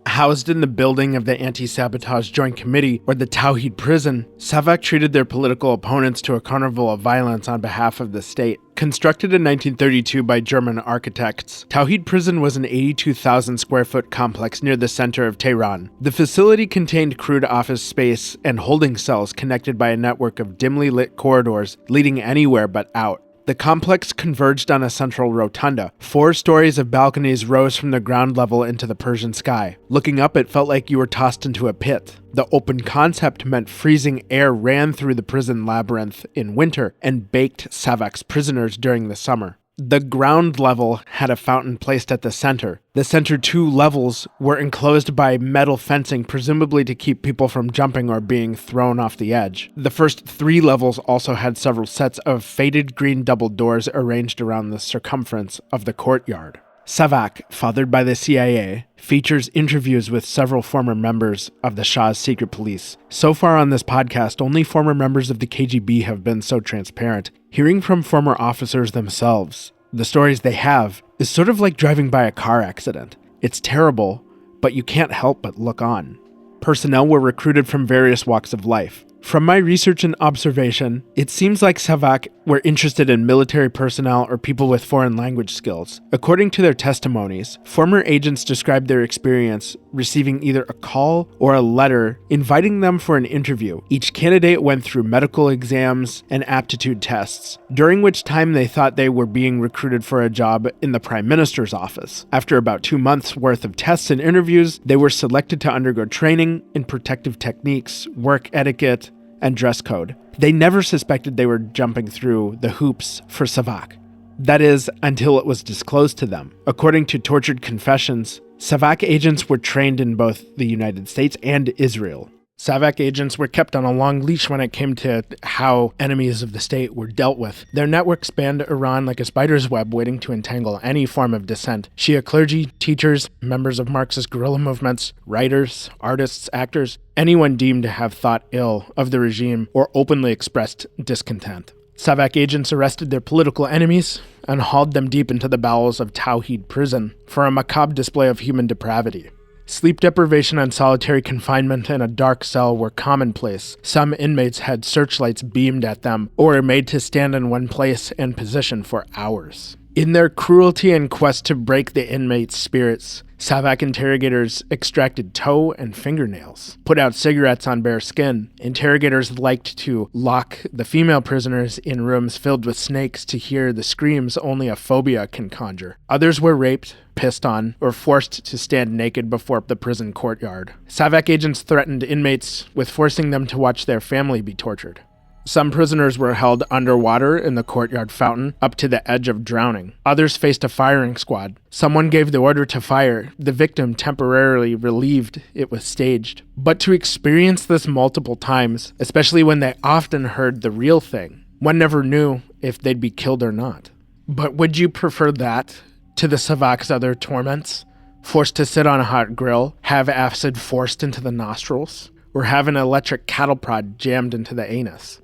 [SPEAKER 4] Housed in the building of the Anti-Sabotage Joint Committee, or the Tawhid prison, SAVAK treated their political opponents to a carnival of violence on behalf of the state. Constructed in 1932 by German architects, Tawhid prison was an 82,000 square foot complex near the center of Tehran. The facility contained crude office space and holding cells connected by a network of dimly lit corridors leading anywhere but out. The complex converged on a central rotunda. 4 stories of balconies rose from the ground level into the Persian sky. Looking up, it felt like you were tossed into a pit. The open concept meant freezing air ran through the prison labyrinth in winter and baked SAVAK's prisoners during the summer. The ground level had a fountain placed at the center. The center 2 levels were enclosed by metal fencing, presumably to keep people from jumping or being thrown off the edge. The first 3 levels also had several sets of faded green double doors arranged around the circumference of the courtyard. SAVAK, fathered by the CIA, features interviews with several former members of the Shah's secret police. So far on this podcast, only former members of the KGB have been so transparent. Hearing from former officers themselves, the stories they have, is sort of like driving by a car accident. It's terrible, but you can't help but look on. Personnel were recruited from various walks of life. From my research and observation, it seems like SAVAK were interested in military personnel or people with foreign language skills. According to their testimonies, former agents described their experience receiving either a call or a letter inviting them for an interview. Each candidate went through medical exams and aptitude tests, during which time they thought they were being recruited for a job in the Prime Minister's office. After about 2 months worth of tests and interviews, they were selected to undergo training in protective techniques, work etiquette, and dress code. They never suspected they were jumping through the hoops for SAVAK. That is, until it was disclosed to them. According to tortured confessions, SAVAK agents were trained in both the United States and Israel. SAVAK agents were kept on a long leash when it came to how enemies of the state were dealt with. Their network spanned Iran like a spider's web waiting to entangle any form of dissent. Shia clergy, teachers, members of Marxist guerrilla movements, writers, artists, actors, anyone deemed to have thought ill of the regime or openly expressed discontent. SAVAK agents arrested their political enemies and hauled them deep into the bowels of Tawhid prison for a macabre display of human depravity. Sleep deprivation and solitary confinement in a dark cell were commonplace. Some inmates had searchlights beamed at them or were made to stand in one place and position for hours. In their cruelty and quest to break the inmates' spirits, SAVAK interrogators extracted toe and fingernails, put out cigarettes on bare skin. Interrogators liked to lock the female prisoners in rooms filled with snakes to hear the screams only a phobia can conjure. Others were raped, pissed on, or forced to stand naked before the prison courtyard. SAVAK agents threatened inmates with forcing them to watch their family be tortured. Some prisoners were held underwater in the courtyard fountain up to the edge of drowning. Others faced a firing squad. Someone gave the order to fire. The victim temporarily relieved it was staged. But to experience this multiple times, especially when they often heard the real thing, one never knew if they'd be killed or not. But would you prefer that to the SAVAK's other torments? Forced to sit on a hot grill, have acid forced into the nostrils, or have an electric cattle prod jammed into the anus?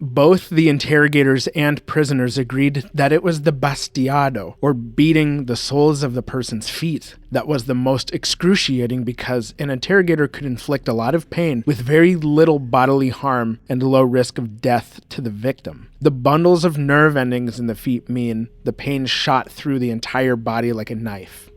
[SPEAKER 4] Both the interrogators and prisoners agreed that it was the bastiado, or beating the soles of the person's feet, that was the most excruciating because an interrogator could inflict a lot of pain with very little bodily harm and low risk of death to the victim. The bundles of nerve endings in the feet mean the pain shot through the entire body like a knife.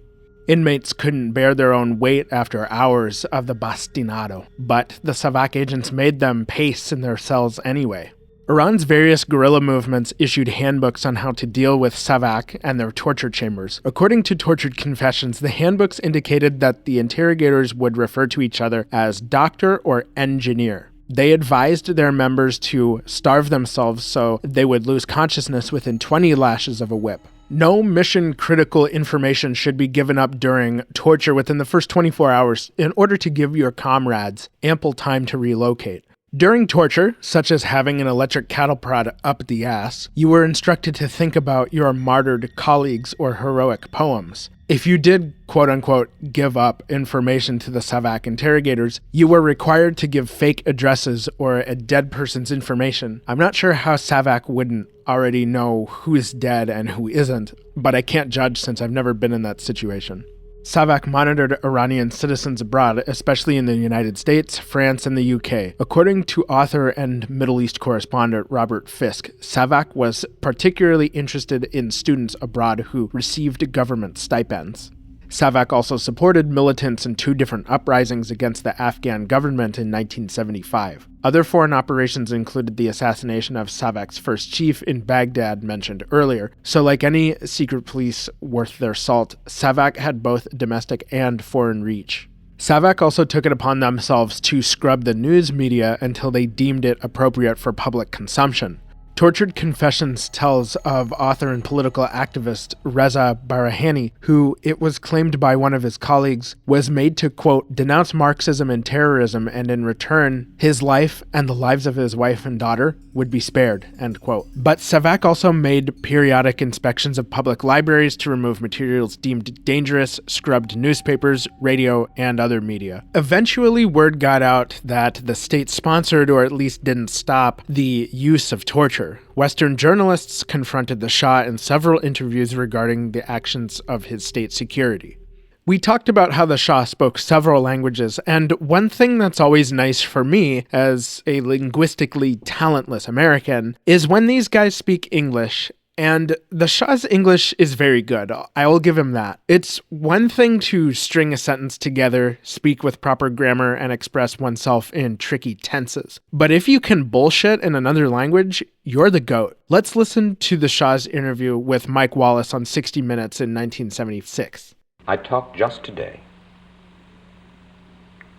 [SPEAKER 4] Inmates couldn't bear their own weight after hours of the bastinado, but the SAVAK agents made them pace in their cells anyway. Iran's various guerrilla movements issued handbooks on how to deal with SAVAK and their torture chambers. According to tortured confessions, the handbooks indicated that the interrogators would refer to each other as doctor or engineer. They advised their members to starve themselves so they would lose consciousness within 20 lashes of a whip. No mission-critical information should be given up during torture within the first 24 hours in order to give your comrades ample time to relocate. During torture, such as having an electric cattle prod up the ass, you were instructed to think about your martyred colleagues or heroic poems. If you did, quote-unquote, give up information to the SAVAK interrogators, you were required to give fake addresses or a dead person's information. I'm not sure how SAVAK wouldn't already know who is dead and who isn't, but I can't judge since I've never been in that situation. SAVAK monitored Iranian citizens abroad, especially in the United States, France, and the UK. According to author and Middle East correspondent Robert Fisk, SAVAK was particularly interested in students abroad who received government stipends. SAVAK also supported militants in 2 different uprisings against the Afghan government in 1975. Other foreign operations included the assassination of SAVAK's first chief in Baghdad mentioned earlier. So like any secret police worth their salt, SAVAK had both domestic and foreign reach. SAVAK also took it upon themselves to scrub the news media until they deemed it appropriate for public consumption. Tortured Confessions tells of author and political activist Reza Barahani, who, it was claimed by one of his colleagues, was made to, quote, denounce Marxism and terrorism, and in return, his life and the lives of his wife and daughter would be spared, end quote. But SAVAK also made periodic inspections of public libraries to remove materials deemed dangerous, scrubbed newspapers, radio, and other media. Eventually, word got out that the state sponsored, or at least didn't stop, the use of torture. Western journalists confronted the Shah in several interviews regarding the actions of his state security. We talked about how the Shah spoke several languages, and one thing that's always nice for me, as a linguistically talentless American, is when these guys speak English, and the Shah's English is very good. I will give him that. It's one thing to string a sentence together, speak with proper grammar, and express oneself in tricky tenses. But if you can bullshit in another language, you're the GOAT. Let's listen to the Shah's interview with Mike Wallace on 60 Minutes in 1976.
[SPEAKER 3] I talked just today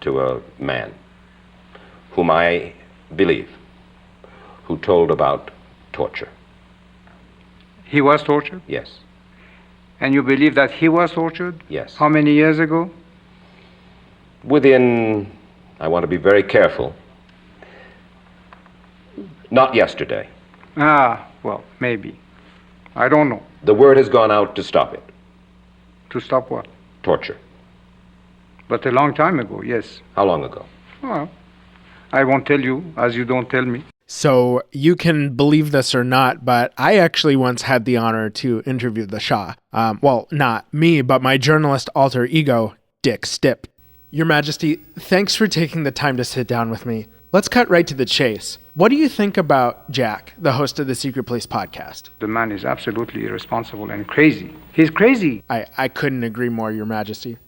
[SPEAKER 3] to a man whom I believe, who told about torture.
[SPEAKER 5] He was tortured?
[SPEAKER 3] Yes.
[SPEAKER 5] And you believe that he was tortured?
[SPEAKER 3] Yes.
[SPEAKER 5] How many years ago?
[SPEAKER 3] Within, I want to be very careful, not yesterday.
[SPEAKER 5] Well, maybe. I don't know.
[SPEAKER 3] The word has gone out to stop it.
[SPEAKER 5] To stop what?
[SPEAKER 3] Torture.
[SPEAKER 5] But a long time ago, yes.
[SPEAKER 3] How long ago?
[SPEAKER 5] Well, I won't tell you, as you don't tell me.
[SPEAKER 4] So you can believe this or not, but I actually once had the honor to interview the Shah. Well, not me, but my journalist alter ego, Dick Stipp. Your Majesty, thanks for taking the time to sit down with me. Let's cut right to the chase. What do you think about Jack, the host of the Secret Police podcast?
[SPEAKER 5] The man is absolutely irresponsible and crazy. He's crazy.
[SPEAKER 4] I couldn't agree more, Your Majesty.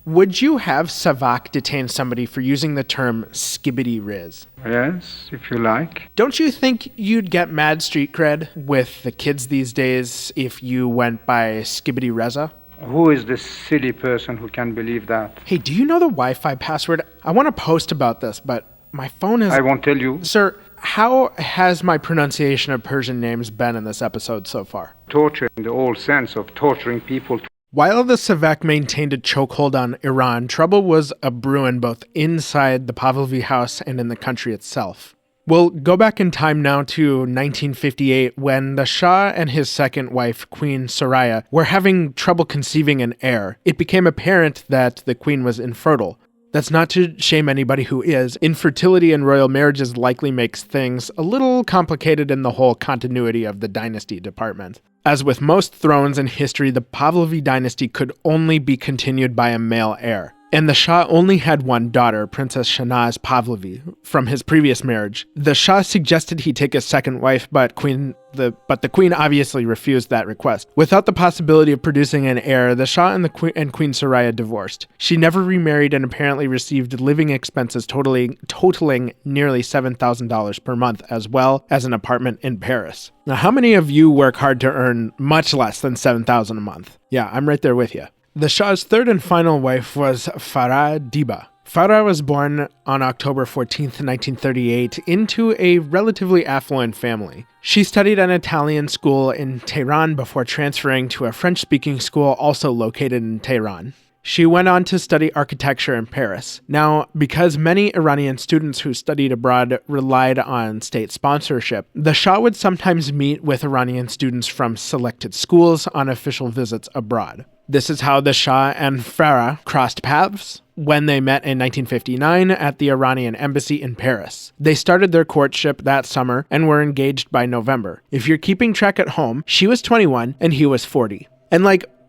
[SPEAKER 4] Would you have SAVAK detain somebody for using the term skibbity riz?
[SPEAKER 5] Yes, if you like.
[SPEAKER 4] Don't you think you'd get mad street cred with the kids these days if you went by skibbity Reza?
[SPEAKER 5] Who is this silly person who can believe that?
[SPEAKER 4] Hey, do you know the Wi-Fi password? I want to post about this, but my phone is...
[SPEAKER 5] I won't tell you.
[SPEAKER 4] Sir, how has my pronunciation of Persian names been in this episode so far?
[SPEAKER 5] Torture in the old sense of torturing people.
[SPEAKER 4] While the SAVAK maintained a chokehold on Iran, trouble was a-brewing both inside the Pahlavi house and in the country itself. We'll go back in time now to 1958 when the Shah and his second wife, Queen Soraya, were having trouble conceiving an heir. It became apparent that the queen was infertile. That's not to shame anybody who is. Infertility in royal marriages likely makes things a little complicated in the whole continuity of the dynasty department. As with most thrones in history, the Pahlavi dynasty could only be continued by a male heir. And the Shah only had one daughter, Princess Shahnaz Pahlavi, from his previous marriage. The Shah suggested he take a second wife, but the queen obviously refused that request. Without the possibility of producing an heir, the Shah and Queen Soraya divorced. She never remarried and apparently received living expenses totaling nearly $7,000 per month, as well as an apartment in Paris. Now, how many of you work hard to earn much less than $7,000 a month? Yeah, I'm right there with you. The Shah's third and final wife was Farah Diba. Farah was born on October 14th, 1938, into a relatively affluent family. She studied an Italian school in Tehran before transferring to a French-speaking school also located in Tehran. She went on to study architecture in Paris. Now, because many Iranian students who studied abroad relied on state sponsorship, the Shah would sometimes meet with Iranian students from selected schools on official visits abroad. This is how the Shah and Farah crossed paths when they met in 1959 at the Iranian embassy in Paris. They started their courtship that summer and were engaged by November. If you're keeping track at home, she was 21 and he was 40. And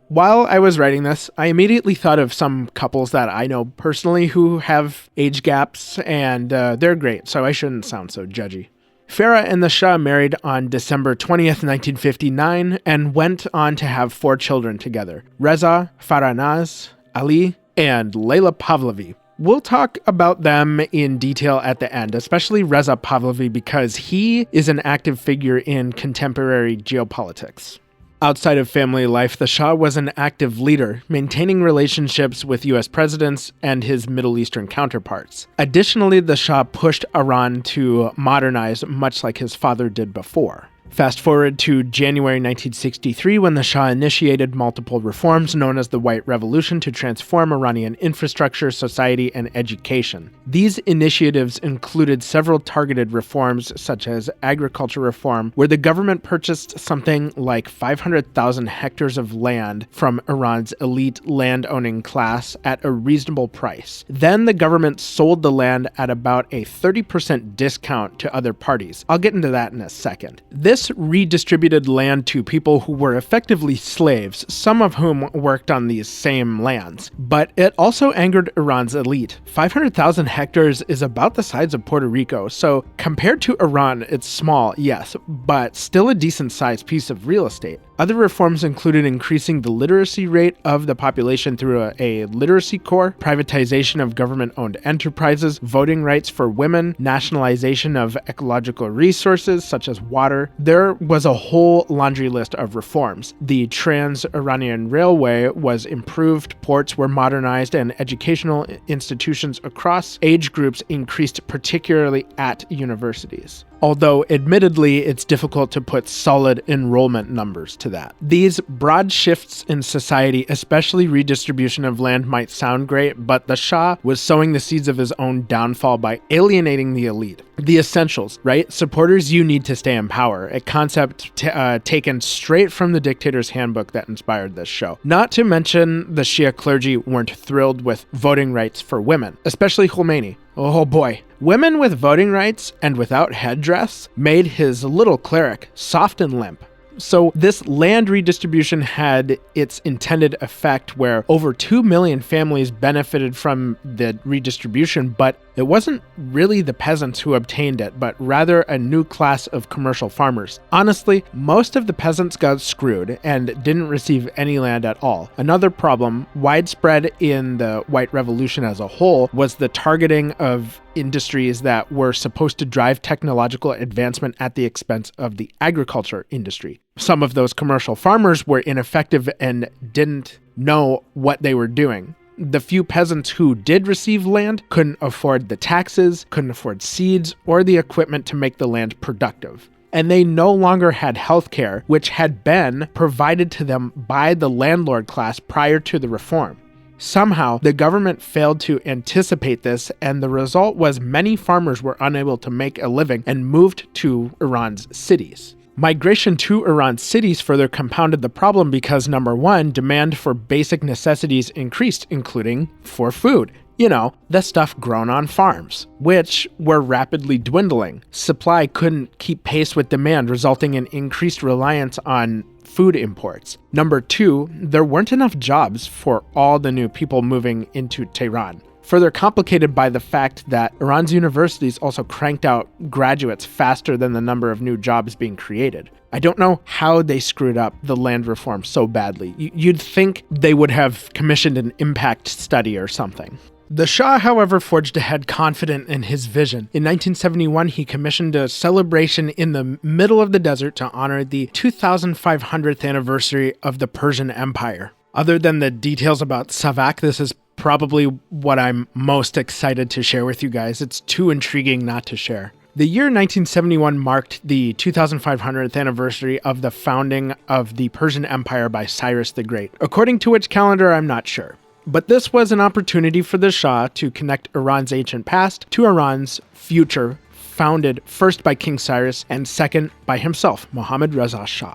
[SPEAKER 4] while I was writing this, I immediately thought of some couples that I know personally who have age gaps, and they're great, so I shouldn't sound so judgy. Farah and the Shah married on December 20th, 1959, and went on to have 4 children together: Reza, Faranaz, Ali, and Layla Pahlavi. We'll talk about them in detail at the end, especially Reza Pahlavi, because he is an active figure in contemporary geopolitics. Outside of family life, the Shah was an active leader, maintaining relationships with US presidents and his Middle Eastern counterparts. Additionally, the Shah pushed Iran to modernize, much like his father did before. Fast forward to January 1963, when the Shah initiated multiple reforms known as the White Revolution to transform Iranian infrastructure, society, and education. These initiatives included several targeted reforms, such as agriculture reform, where the government purchased something like 500,000 hectares of land from Iran's elite land-owning class at a reasonable price. Then the government sold the land at about a 30% discount to other parties. I'll get into that in a second. This redistributed land to people who were effectively slaves, some of whom worked on these same lands. But it also angered Iran's elite. 500,000 hectares is about the size of Puerto Rico, so compared to Iran, it's small, yes, but still a decent-sized piece of real estate. Other reforms included increasing the literacy rate of the population through a literacy corps, privatization of government-owned enterprises, voting rights for women, nationalization of ecological resources such as water. There was a whole laundry list of reforms. The Trans-Iranian Railway was improved, ports were modernized, and educational institutions across age groups increased, particularly at universities. Although, admittedly, it's difficult to put solid enrollment numbers to that. These broad shifts in society, especially redistribution of land, might sound great, but the Shah was sowing the seeds of his own downfall by alienating the elite. The essentials, right? Supporters you need to stay in power, a concept taken straight from the dictator's handbook that inspired this show. Not to mention the Shia clergy weren't thrilled with voting rights for women, especially Khomeini. Oh boy. Women with voting rights and without headdress made his little cleric soft and limp. So this land redistribution had its intended effect, where over 2 million families benefited from the redistribution, but it wasn't really the peasants who obtained it, but rather a new class of commercial farmers. Honestly, most of the peasants got screwed and didn't receive any land at all. Another problem, widespread in the White Revolution as a whole, was the targeting of industries that were supposed to drive technological advancement at the expense of the agriculture industry. Some of those commercial farmers were ineffective and didn't know what they were doing. The few peasants who did receive land couldn't afford the taxes, couldn't afford seeds, or the equipment to make the land productive. And they no longer had health care, which had been provided to them by the landlord class prior to the reform. Somehow, the government failed to anticipate this, and the result was many farmers were unable to make a living and moved to Iran's cities. Migration to Iran's cities further compounded the problem because, number one, demand for basic necessities increased, including for food. You know, the stuff grown on farms, which were rapidly dwindling. Supply couldn't keep pace with demand, resulting in increased reliance on food imports. Number two, there weren't enough jobs for all the new people moving into Tehran. Further complicated by the fact that Iran's universities also cranked out graduates faster than the number of new jobs being created. I don't know how they screwed up the land reform so badly. You'd think they would have commissioned an impact study or something. The Shah, however, forged ahead confident in his vision. In 1971, he commissioned a celebration in the middle of the desert to honor the 2500th anniversary of the Persian Empire. Other than the details about SAVAK, this is probably what I'm most excited to share with you guys. It's too intriguing not to share. The year 1971 marked the 2500th anniversary of the founding of the Persian Empire by Cyrus the Great. According to which calendar, I'm not sure. But this was an opportunity for the Shah to connect Iran's ancient past to Iran's future, founded first by King Cyrus and second by himself, Mohammad Reza Shah.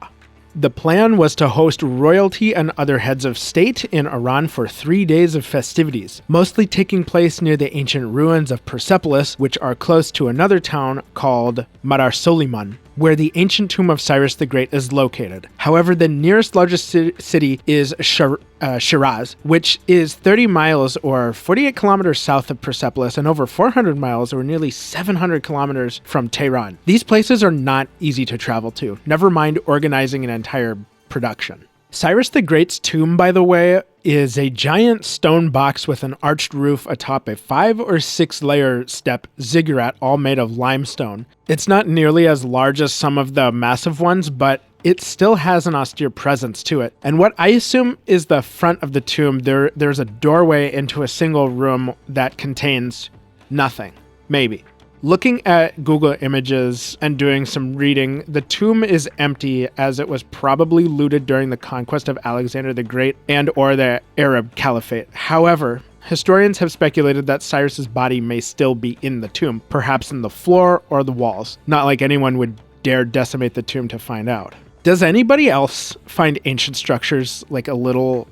[SPEAKER 4] The plan was to host royalty and other heads of state in Iran for 3 days of festivities, mostly taking place near the ancient ruins of Persepolis, which are close to another town called Madar Soliman, where the ancient tomb of Cyrus the Great is located. However, the nearest largest city is Shiraz, which is 30 miles or 48 kilometers south of Persepolis and over 400 miles or nearly 700 kilometers from Tehran. These places are not easy to travel to, never mind organizing an entire production. Cyrus the Great's tomb, by the way, is a giant stone box with an arched roof atop a 5 or 6 layer step ziggurat all made of limestone. It's not nearly as large as some of the massive ones, but it still has an austere presence to it. And what I assume is the front of the tomb, there's a doorway into a single room that contains nothing. Maybe. Looking at Google Images and doing some reading, the tomb is empty as it was probably looted during the conquest of Alexander the Great and or the Arab Caliphate. However, historians have speculated that Cyrus's body may still be in the tomb, perhaps in the floor or the walls. Not like anyone would dare decimate the tomb to find out. Does anybody else find ancient structures like a little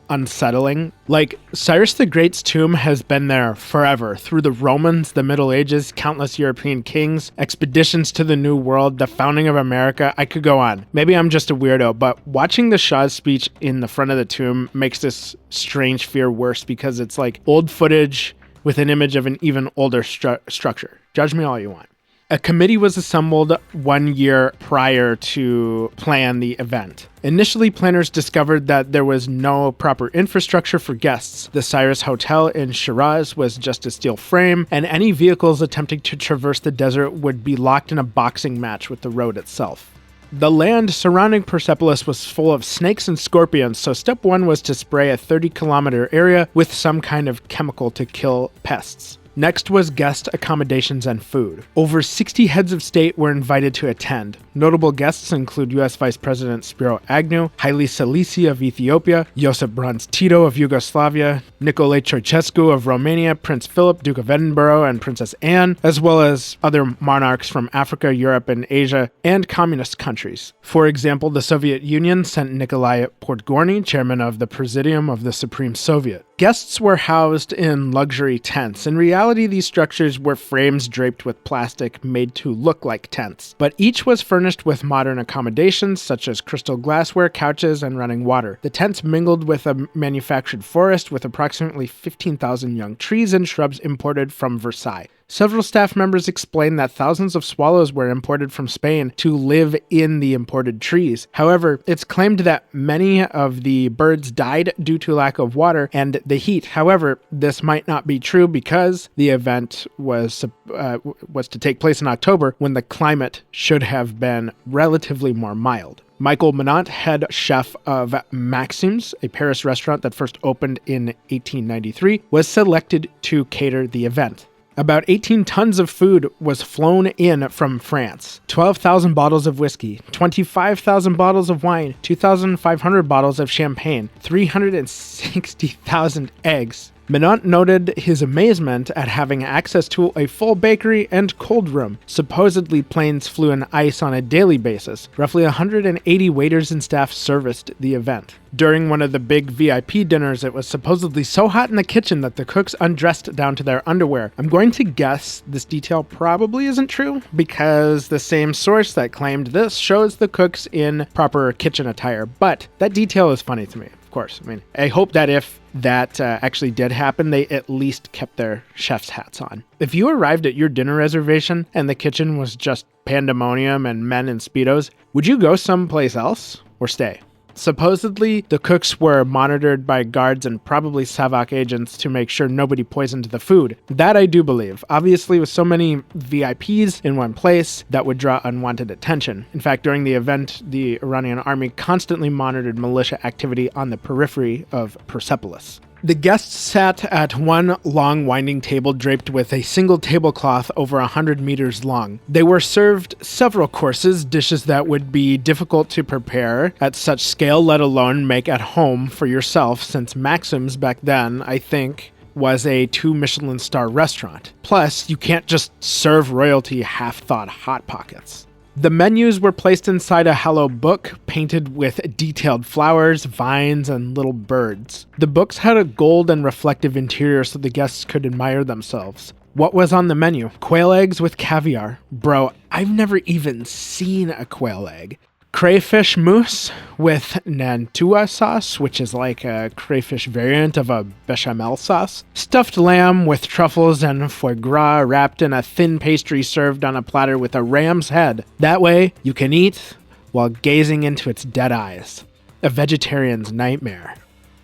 [SPEAKER 4] unsettling? Like, Cyrus the Great's tomb has been there forever, through the Romans, the Middle Ages, countless European kings, expeditions to the New World, the founding of America. I could go on. Maybe I'm just a weirdo, but watching the Shah's speech in the front of the tomb makes this strange fear worse because it's like old footage with an image of an even older structure. Judge me all you want. A committee was assembled 1 year prior to plan the event. Initially, planners discovered that there was no proper infrastructure for guests. The Cyrus Hotel in Shiraz was just a steel frame, and any vehicles attempting to traverse the desert would be locked in a boxing match with the road itself. The land surrounding Persepolis was full of snakes and scorpions, so step one was to spray a 30-kilometer area with some kind of chemical to kill pests. Next was guest accommodations and food. Over 60 heads of state were invited to attend. Notable guests include U.S. Vice President Spiro Agnew, Haile Selassie of Ethiopia, Josip Broz Tito of Yugoslavia, Nicolae Ceausescu of Romania, Prince Philip, Duke of Edinburgh, and Princess Anne, as well as other monarchs from Africa, Europe, and Asia, and communist countries. For example, the Soviet Union sent Nikolai Podgorny, chairman of the Presidium of the Supreme Soviet. Guests were housed in luxury tents. In reality, these structures were frames draped with plastic made to look like tents, but each was furnished with modern accommodations such as crystal glassware, couches, and running water. The tents mingled with a manufactured forest with approximately 15,000 young trees and shrubs imported from Versailles. Several staff members explained that thousands of swallows were imported from Spain to live in the imported trees. However, it's claimed that many of the birds died due to lack of water and the heat. However, this might not be true because the event was to take place in October when the climate should have been relatively more mild. Michael Menant, head chef of Maxim's, a Paris restaurant that first opened in 1893, was selected to cater the event. About 18 tons of food was flown in from France, 12,000 bottles of whiskey, 25,000 bottles of wine, 2,500 bottles of champagne, 360,000 eggs. Menant noted his amazement at having access to a full bakery and cold room. Supposedly, planes flew in ice on a daily basis. Roughly 180 waiters and staff serviced the event. During one of the big VIP dinners, it was supposedly so hot in the kitchen that the cooks undressed down to their underwear. I'm going to guess this detail probably isn't true because the same source that claimed this shows the cooks in proper kitchen attire, but that detail is funny to me. Of course. I mean, I hope that if that actually did happen, they at least kept their chef's hats on. If you arrived at your dinner reservation and the kitchen was just pandemonium and men in Speedos, would you go someplace else or stay? Supposedly, the cooks were monitored by guards and probably SAVAK agents to make sure nobody poisoned the food. That I do believe. Obviously, with so many VIPs in one place, that would draw unwanted attention. In fact, during the event, the Iranian army constantly monitored militia activity on the periphery of Persepolis. The guests sat at one long winding table draped with a single tablecloth over 100 meters long. They were served several courses, dishes that would be difficult to prepare at such scale, let alone make at home for yourself, since Maxim's back then, I think, was a 2 Michelin star restaurant. Plus, you can't just serve royalty half-thawed Hot Pockets. The menus were placed inside a hollow book painted with detailed flowers, vines, and little birds. The books had a gold and reflective interior so the guests could admire themselves. What was on the menu? Quail eggs with caviar. Bro, I've never even seen a quail egg. Crayfish mousse with nantua sauce, which is like a crayfish variant of a bechamel sauce. Stuffed lamb with truffles and foie gras wrapped in a thin pastry served on a platter with a ram's head. That way, you can eat while gazing into its dead eyes. A vegetarian's nightmare.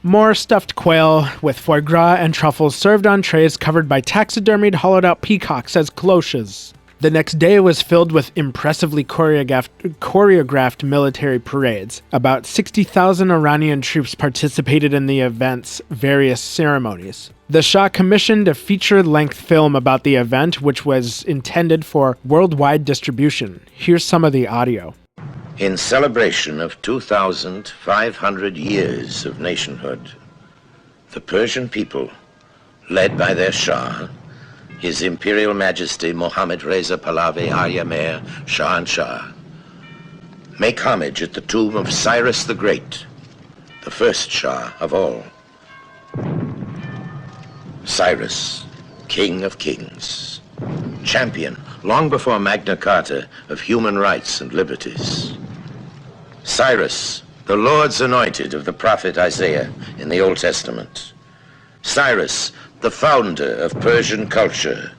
[SPEAKER 4] More stuffed quail with foie gras and truffles served on trays covered by taxidermied hollowed-out peacocks as cloches. The next day was filled with impressively choreographed military parades. About 60,000 Iranian troops participated in the event's various ceremonies. The Shah commissioned a feature-length film about the event, which was intended for worldwide distribution. Here's some of the audio.
[SPEAKER 6] In celebration of 2,500 years of nationhood, the Persian people, led by their Shah, His Imperial Majesty Mohammad Reza Pahlavi Arya Shah and Shah, make homage at the tomb of Cyrus the Great, the first Shah of all. Cyrus, King of Kings, champion, long before Magna Carta, of human rights and liberties. Cyrus, the Lord's anointed of the prophet Isaiah in the Old Testament. Cyrus, the founder of Persian culture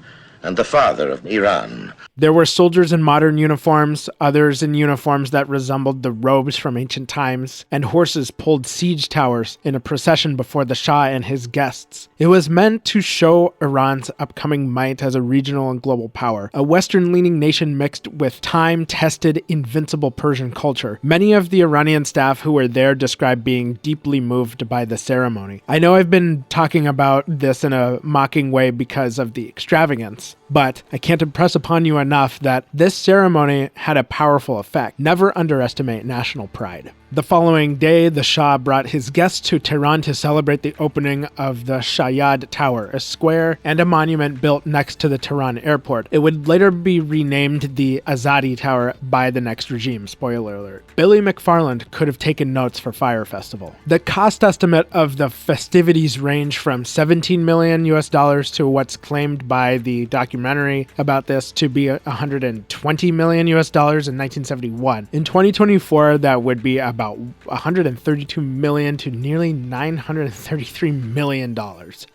[SPEAKER 6] and the father of Iran.
[SPEAKER 4] There were soldiers in modern uniforms, others in uniforms that resembled the robes from ancient times, and horses pulled siege towers in a procession before the Shah and his guests. It was meant to show Iran's upcoming might as a regional and global power, a Western-leaning nation mixed with time-tested, invincible Persian culture. Many of the Iranian staff who were there described being deeply moved by the ceremony. I know I've been talking about this in a mocking way because of the extravagance, but I can't impress upon you enough that this ceremony had a powerful effect. Never underestimate national pride. The following day, the Shah brought his guests to Tehran to celebrate the opening of the Shayad Tower, a square and a monument built next to the Tehran airport. It would later be renamed the Azadi Tower by the next regime, spoiler alert. Billy McFarland could have taken notes for Fire Festival. The cost estimate of the festivities range from $17 million to what's claimed by the documentary about this to be $120 million in 1971. In 2024, that would be about $132 million to nearly $933 million.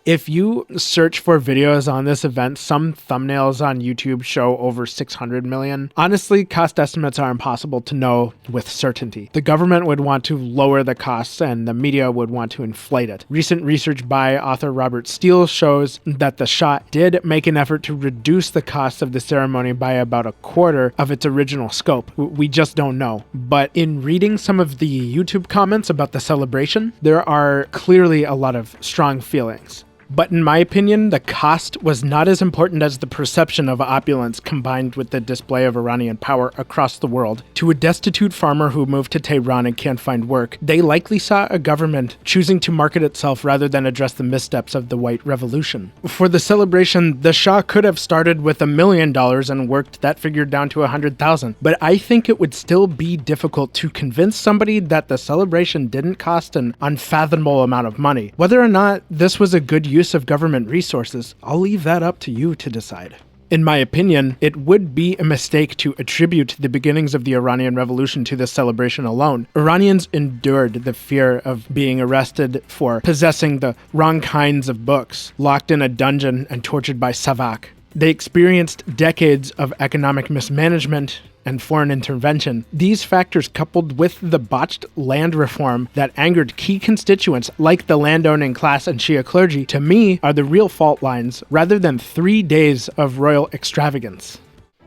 [SPEAKER 4] If you search for videos on this event, some thumbnails on YouTube show over 600 million. Honestly, cost estimates are impossible to know with certainty. The government would want to lower the costs and the media would want to inflate it. Recent research by author Robert Steele shows that the Shah did make an effort to reduce the cost of the ceremony by about a quarter of its original scope. We just don't know. But in reading some of the YouTube comments about the celebration, there are clearly a lot of strong feelings. But in my opinion, the cost was not as important as the perception of opulence combined with the display of Iranian power across the world. To a destitute farmer who moved to Tehran and can't find work, they likely saw a government choosing to market itself rather than address the missteps of the White Revolution. For the celebration, the Shah could have started with $1 million and worked that figure down to 100,000. But I think it would still be difficult to convince somebody that the celebration didn't cost an unfathomable amount of money. Whether or not this was a good use of government resources, I'll leave that up to you to decide. In my opinion, it would be a mistake to attribute the beginnings of the Iranian Revolution to this celebration alone. Iranians endured the fear of being arrested for possessing the wrong kinds of books, locked in a dungeon and tortured by SAVAK. They experienced decades of economic mismanagement and foreign intervention. These factors, coupled with the botched land reform that angered key constituents like the landowning class and Shia clergy, to me are the real fault lines rather than 3 days of royal extravagance.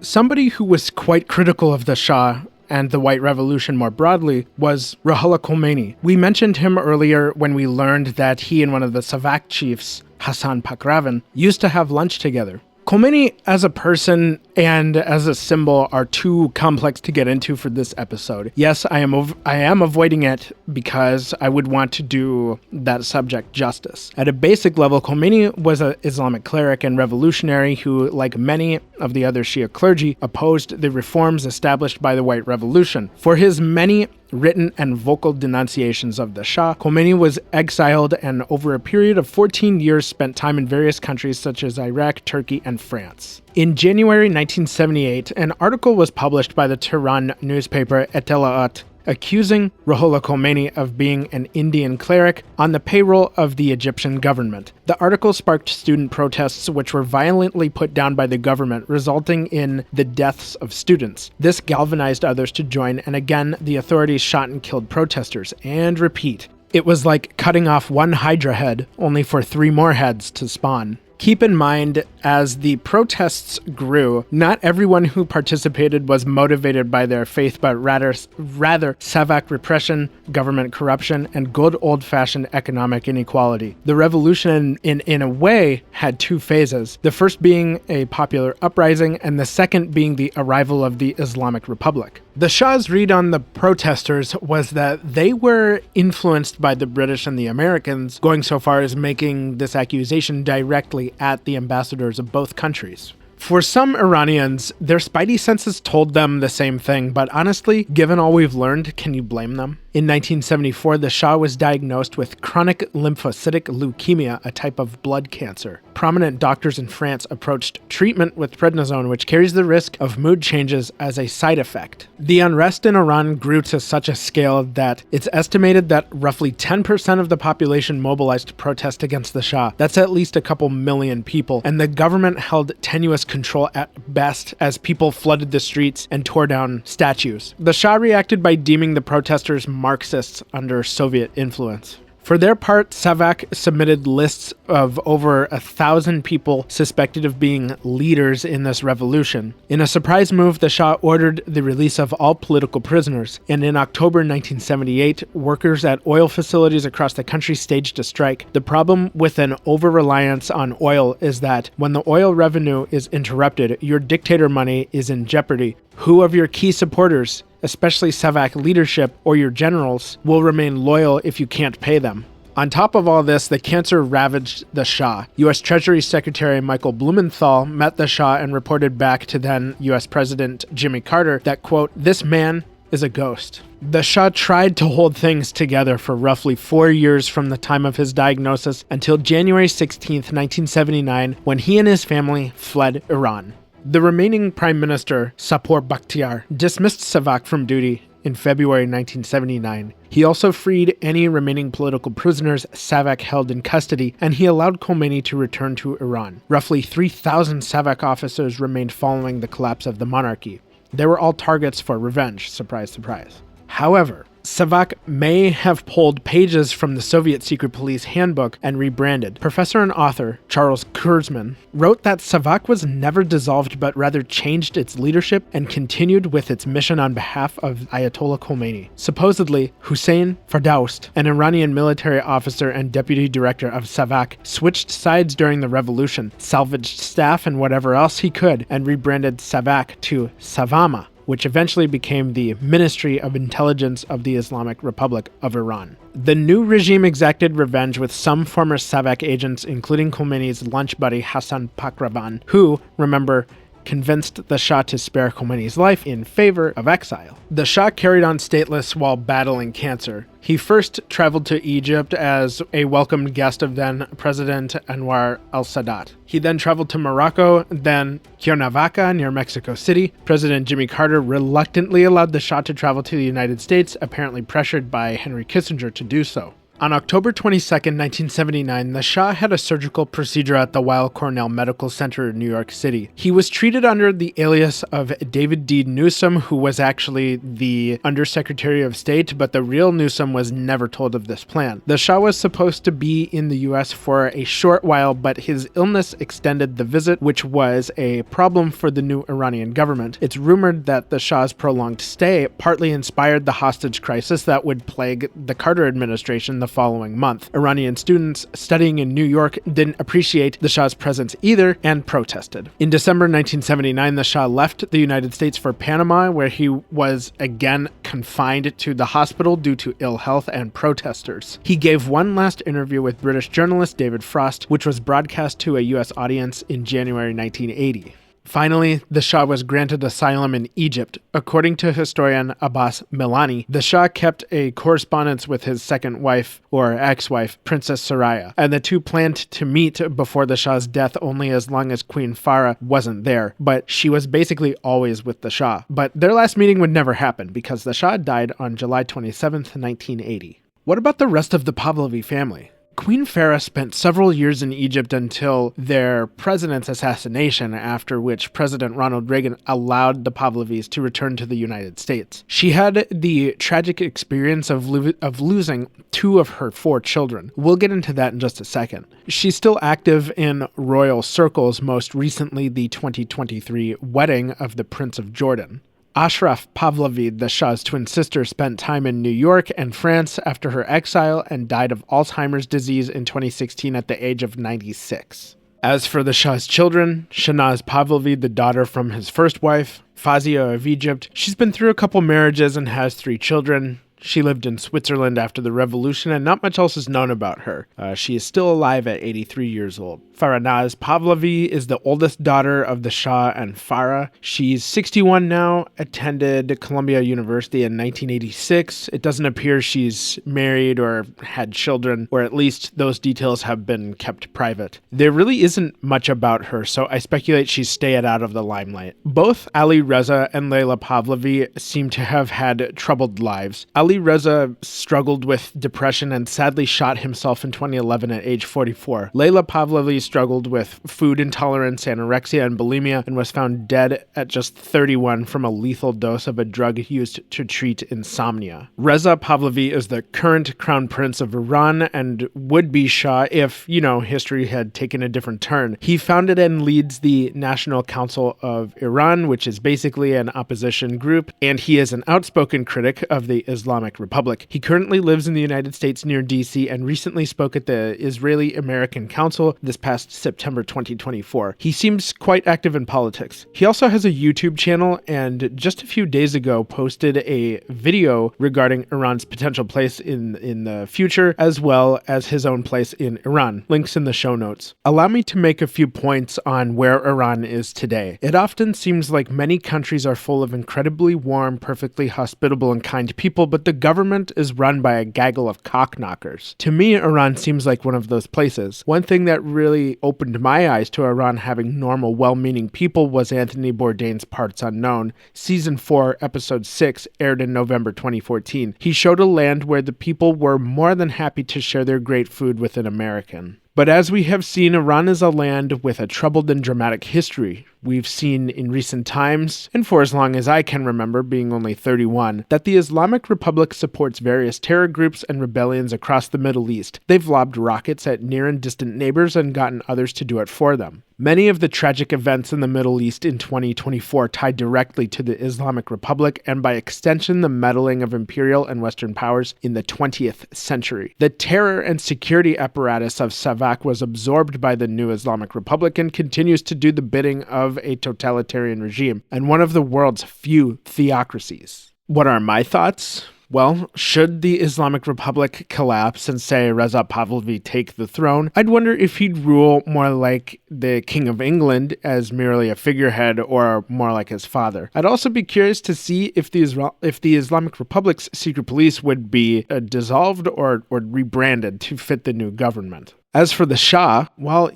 [SPEAKER 4] Somebody who was quite critical of the Shah and the White Revolution more broadly was Ruhollah Khomeini. We mentioned him earlier when we learned that he and one of the SAVAK chiefs, Hassan Pakravan, used to have lunch together. Khomeini as a person and as a symbol are too complex to get into for this episode. Yes, I am avoiding it because I would want to do that subject justice. At a basic level, Khomeini was an Islamic cleric and revolutionary who, like many of the other Shia clergy, opposed the reforms established by the White Revolution. For his many written and vocal denunciations of the Shah, Khomeini was exiled and over a period of 14 years spent time in various countries such as Iraq, Turkey, and France. In January 1978, an article was published by the Tehran newspaper Etellaat accusing Ruhollah Khomeini of being an Indian cleric on the payroll of the Egyptian government. The article sparked student protests which were violently put down by the government, resulting in the deaths of students. This galvanized others to join, and again, the authorities shot and killed protesters. And repeat. It was like cutting off one Hydra head, only for 3 more heads to spawn. Keep in mind, as the protests grew, not everyone who participated was motivated by their faith, but rather SAVAK repression, government corruption, and good old-fashioned economic inequality. The revolution, in a way, had 2 phases, the first being a popular uprising, and the second being the arrival of the Islamic Republic. The Shah's read on the protesters was that they were influenced by the British and the Americans, going so far as making this accusation directly at the ambassadors of both countries. For some Iranians, their spidey senses told them the same thing, but honestly, given all we've learned, can you blame them? In 1974, the Shah was diagnosed with chronic lymphocytic leukemia, a type of blood cancer. Prominent doctors in France approached treatment with prednisone, which carries the risk of mood changes as a side effect. The unrest in Iran grew to such a scale that it's estimated that roughly 10% of the population mobilized to protest against the Shah. That's at least a couple million people, and the government held tenuous control at best as people flooded the streets and tore down statues. The Shah reacted by deeming the protesters Marxists under Soviet influence. For their part, SAVAK submitted lists of over 1,000 people suspected of being leaders in this revolution. In a surprise move, the Shah ordered the release of all political prisoners, and in October 1978, workers at oil facilities across the country staged a strike. The problem with an over-reliance on oil is that when the oil revenue is interrupted, your dictator money is in jeopardy. Who of your key supporters, especially SAVAK leadership or your generals, will remain loyal if you can't pay them? On top of all this, the cancer ravaged the Shah. U.S. Treasury Secretary Michael Blumenthal met the Shah and reported back to then U.S. President Jimmy Carter that, quote, "This man is a ghost." The Shah tried to hold things together for roughly 4 years from the time of his diagnosis until January 16, 1979, when he and his family fled Iran. The remaining Prime Minister, Sapor Bakhtiar, dismissed SAVAK from duty in February 1979. He also freed any remaining political prisoners SAVAK held in custody, and he allowed Khomeini to return to Iran. Roughly 3,000 SAVAK officers remained following the collapse of the monarchy. They were all targets for revenge, surprise, surprise. However, SAVAK may have pulled pages from the Soviet secret police handbook and rebranded. Professor and author Charles Kurzman wrote that SAVAK was never dissolved but rather changed its leadership and continued with its mission on behalf of Ayatollah Khomeini. Supposedly, Hussein Fardoust, an Iranian military officer and deputy director of SAVAK, switched sides during the revolution, salvaged staff and whatever else he could, and rebranded SAVAK to Savama, which eventually became the Ministry of Intelligence of the Islamic Republic of Iran. The new regime exacted revenge with some former SAVAK agents, including Khomeini's lunch buddy Hassan Pakravan, who, remember, convinced the Shah to spare Khomeini's life in favor of exile. The Shah carried on stateless while battling cancer. He first traveled to Egypt as a welcomed guest of then President Anwar al-Sadat. He then traveled to Morocco, then Cuernavaca near Mexico City. President Jimmy Carter reluctantly allowed the Shah to travel to the United States, apparently pressured by Henry Kissinger to do so. On October 22, 1979, the Shah had a surgical procedure at the Weill Cornell Medical Center in New York City. He was treated under the alias of David D. Newsom, who was actually the Undersecretary of State, but the real Newsom was never told of this plan. The Shah was supposed to be in the U.S. for a short while, but his illness extended the visit, which was a problem for the new Iranian government. It's rumored that the Shah's prolonged stay partly inspired the hostage crisis that would plague the Carter administration the the following month. Iranian students studying in New York didn't appreciate the Shah's presence either and protested. In December 1979, the Shah left the United States for Panama, where he was again confined to the hospital due to ill health and protesters. He gave one last interview with British journalist David Frost, which was broadcast to a U.S. audience in January 1980. Finally, the Shah was granted asylum in Egypt. According to historian Abbas Milani, the Shah kept a correspondence with his second wife, or ex-wife, Princess Soraya, and the two planned to meet before the Shah's death only as long as Queen Farah wasn't there, but she was basically always with the Shah. But their last meeting would never happen because the Shah died on July 27th, 1980. What about the rest of the Pahlavi family? Queen Farah spent several years in Egypt until their president's assassination, after which President Ronald Reagan allowed the Pahlavis to return to the United States. She had the tragic experience of losing 2 of her 4 children. We'll get into that in just a second. She's still active in royal circles, most recently the 2023 wedding of the Prince of Jordan. Ashraf Pahlavi, the Shah's twin sister, spent time in New York and France after her exile and died of Alzheimer's disease in 2016 at the age of 96. As for the Shah's children, Shahnaz Pahlavi, the daughter from his first wife, Fazia of Egypt, she's been through a couple marriages and has 3 children. She lived in Switzerland after the revolution, and not much else is known about her. She is still alive at 83 years old. Faranaz Pahlavi is the oldest daughter of the Shah and Farah. She's 61 now, attended Columbia University in 1986. It doesn't appear she's married or had children, or at least those details have been kept private. There really isn't much about her, so I speculate she's stayed out of the limelight. Both Ali Reza and Layla Pahlavi seem to have had troubled lives. Ali Reza struggled with depression and sadly shot himself in 2011 at age 44. Layla Pahlavi struggled with food intolerance, anorexia, and bulimia, and was found dead at just 31 from a lethal dose of a drug used to treat insomnia. Reza Pahlavi is the current crown prince of Iran and would be Shah if, history had taken a different turn. He founded and leads the National Council of Iran, which is basically an opposition group, and he is an outspoken critic of the Islamic Republic. He currently lives in the United States near DC and recently spoke at the Israeli-American Council this past September 2024. He seems quite active in politics. He also has a YouTube channel and just a few days ago posted a video regarding Iran's potential place in the future, as well as his own place in Iran. Links in the show notes. Allow me to make a few points on where Iran is today. It often seems like many countries are full of incredibly warm, perfectly hospitable and kind people, but the government is run by a gaggle of cockknockers. To me, Iran seems like one of those places. One thing that really opened my eyes to Iran having normal, well-meaning people was Anthony Bourdain's Parts Unknown. Season 4, Episode 6 aired in November 2014. He showed a land where the people were more than happy to share their great food with an American. But as we have seen, Iran is a land with a troubled and dramatic history. We've seen in recent times, and for as long as I can remember, being only 31, that the Islamic Republic supports various terror groups and rebellions across the Middle East. They've lobbed rockets at near and distant neighbors and gotten others to do it for them. Many of the tragic events in the Middle East in 2024 tied directly to the Islamic Republic and by extension the meddling of Imperial and Western powers in the 20th century. The terror and security apparatus of SAVAK was absorbed by the new Islamic Republic and continues to do the bidding of a totalitarian regime and one of the world's few theocracies. What are my thoughts? Well, should the Islamic Republic collapse and, say, Reza Pahlavi take the throne, I'd wonder if he'd rule more like the King of England as merely a figurehead or more like his father. I'd also be curious to see if the Islamic Republic's secret police would be dissolved or rebranded to fit the new government. As for the Shah, well,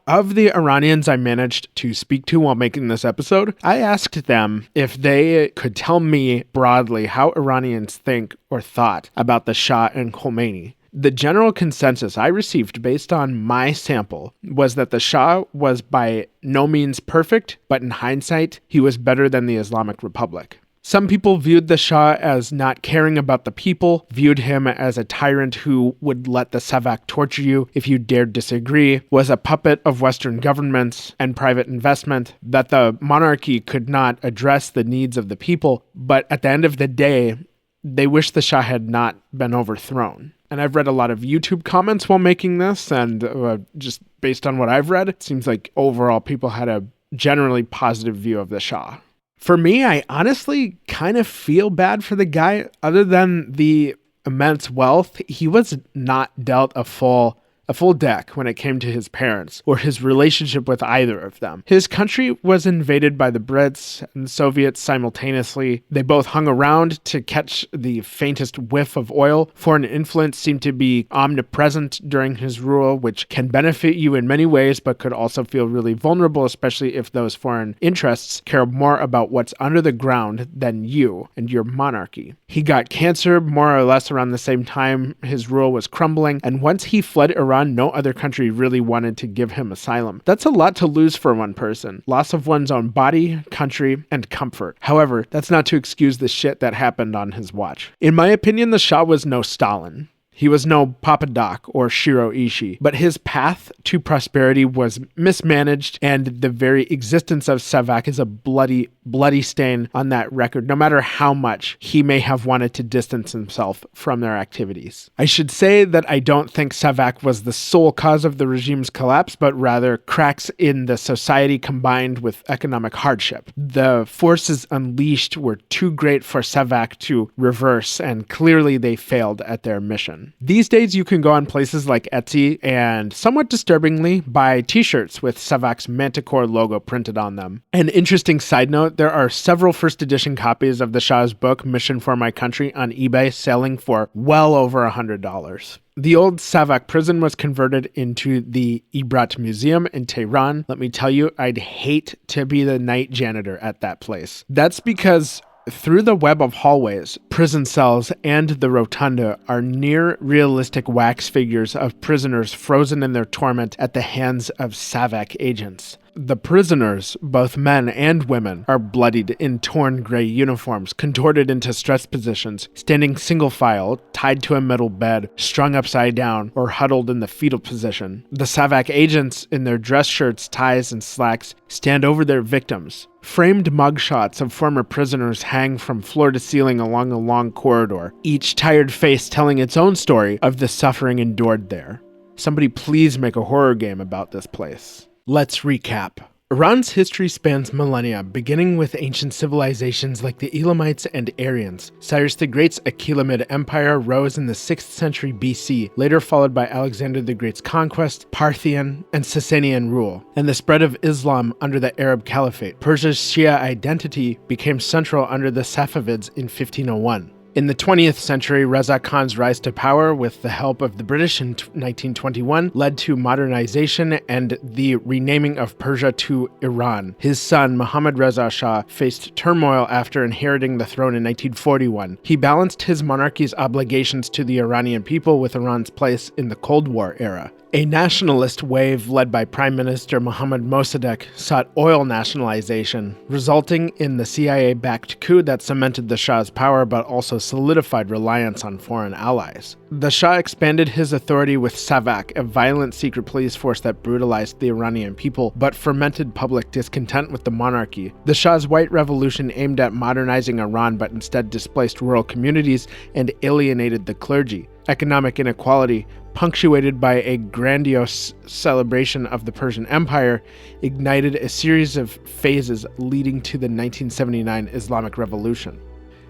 [SPEAKER 4] of the Iranians I managed to speak to while making this episode, I asked them if they could tell me broadly how Iranians think or thought about the Shah and Khomeini. The general consensus I received based on my sample was that the Shah was by no means perfect, but in hindsight, he was better than the Islamic Republic. Some people viewed the Shah as not caring about the people, viewed him as a tyrant who would let the SAVAK torture you if you dared disagree, was a puppet of Western governments and private investment, that the monarchy could not address the needs of the people, but at the end of the day, they wish the Shah had not been overthrown. And I've read a lot of YouTube comments while making this, and just based on what I've read, it seems like overall people had a generally positive view of the Shah. For me, I honestly kind of feel bad for the guy. Other than the immense wealth, he was not dealt a full deck when it came to his parents or his relationship with either of them. His country was invaded by the Brits and Soviets simultaneously. They both hung around to catch the faintest whiff of oil. Foreign influence seemed to be omnipresent during his rule, which can benefit you in many ways, but could also feel really vulnerable, especially if those foreign interests care more about what's under the ground than you and your monarchy. He got cancer more or less around the same time his rule was crumbling, and once he fled Iran, no other country really wanted to give him asylum. That's a lot to lose for one person. Loss of one's own body, country, and comfort. However, that's not to excuse the shit that happened on his watch. In my opinion, the Shah was no Stalin. He was no Papadakh or Shiro Ishii, but his path to prosperity was mismanaged, and the very existence of SAVAK is a bloody stain on that record, no matter how much he may have wanted to distance himself from their activities. I should say that I don't think SAVAK was the sole cause of the regime's collapse, but rather cracks in the society combined with economic hardship. The forces unleashed were too great for SAVAK to reverse, and clearly they failed at their mission. These days, you can go on places like Etsy and, somewhat disturbingly, buy t-shirts with SAVAK's Manticore logo printed on them. An interesting side note, there are several first edition copies of the Shah's book, Mission for My Country, on eBay selling for well over $100. The old SAVAK prison was converted into the Ibrat Museum in Tehran. Let me tell you, I'd hate to be the night janitor at that place. That's because through the web of hallways, prison cells, and the rotunda are near realistic wax figures of prisoners frozen in their torment at the hands of SAVAK agents. The prisoners, both men and women, are bloodied in torn gray uniforms, contorted into stress positions, standing single file, tied to a metal bed, strung upside down, or huddled in the fetal position. The SAVAK agents, in their dress shirts, ties, and slacks, stand over their victims. Framed mugshots of former prisoners hang from floor to ceiling along a long corridor, each tired face telling its own story of the suffering endured there. Somebody please make a horror game about this place. Let's recap. Iran's history spans millennia, beginning with ancient civilizations like the Elamites and Aryans. Cyrus the Great's Achaemenid Empire rose in the 6th century BC, later followed by Alexander the Great's conquest, Parthian, and Sasanian rule, and the spread of Islam under the Arab Caliphate. Persia's Shia identity became central under the Safavids in 1501. In the 20th century, Reza Khan's rise to power with the help of the British in 1921 led to modernization and the renaming of Persia to Iran. His son, Mohammad Reza Shah, faced turmoil after inheriting the throne in 1941. He balanced his monarchy's obligations to the Iranian people with Iran's place in the Cold War era. A nationalist wave led by Prime Minister Mohammad Mosaddegh sought oil nationalization, resulting in the CIA-backed coup that cemented the Shah's power but also solidified reliance on foreign allies. The Shah expanded his authority with SAVAK, a violent secret police force that brutalized the Iranian people but fermented public discontent with the monarchy. The Shah's White Revolution aimed at modernizing Iran but instead displaced rural communities and alienated the clergy. Economic inequality, punctuated by a grandiose celebration of the Persian Empire, ignited a series of phases leading to the 1979 Islamic Revolution.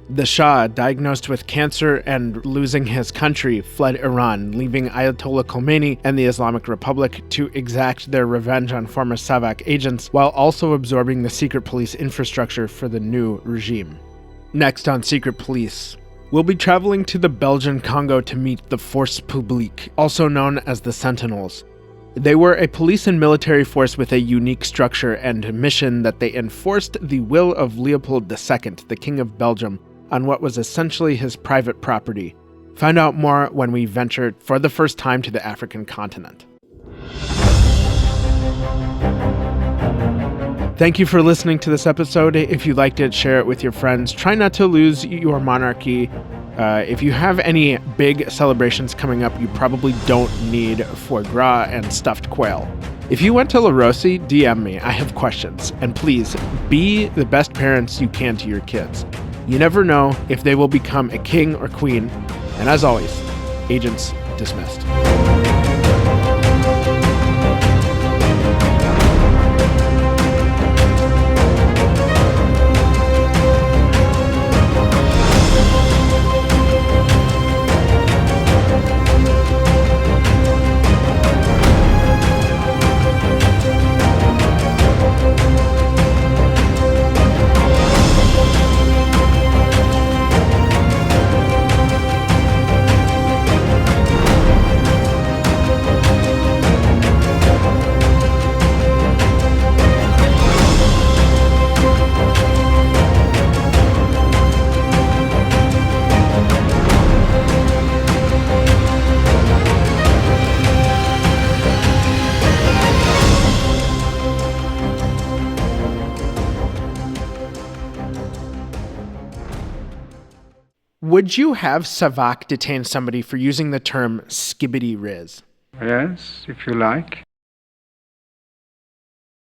[SPEAKER 4] The Shah, diagnosed with cancer and losing his country, fled Iran, leaving Ayatollah Khomeini and the Islamic Republic to exact their revenge on former SAVAK agents while also absorbing the secret police infrastructure for the new regime. Next on Secret Police. We'll be traveling to the Belgian Congo to meet the Force Publique, also known as the Sentinels. They were a police and military force with a unique structure and mission that they enforced the will of Leopold II, the King of Belgium, on what was essentially his private property. Find out more when we venture for the first time to the African continent. Thank you for listening to this episode. If you liked it, share it with your friends. Try not to lose your monarchy. If you have any big celebrations coming up, you probably don't need foie gras and stuffed quail. If you went to La Rossi, DM me. I have questions. And please, be the best parents you can to your kids. You never know if they will become a king or queen. And as always, Agents dismissed. Would you have SAVAK detain somebody for using the term skibbity riz?
[SPEAKER 5] Yes, if you like.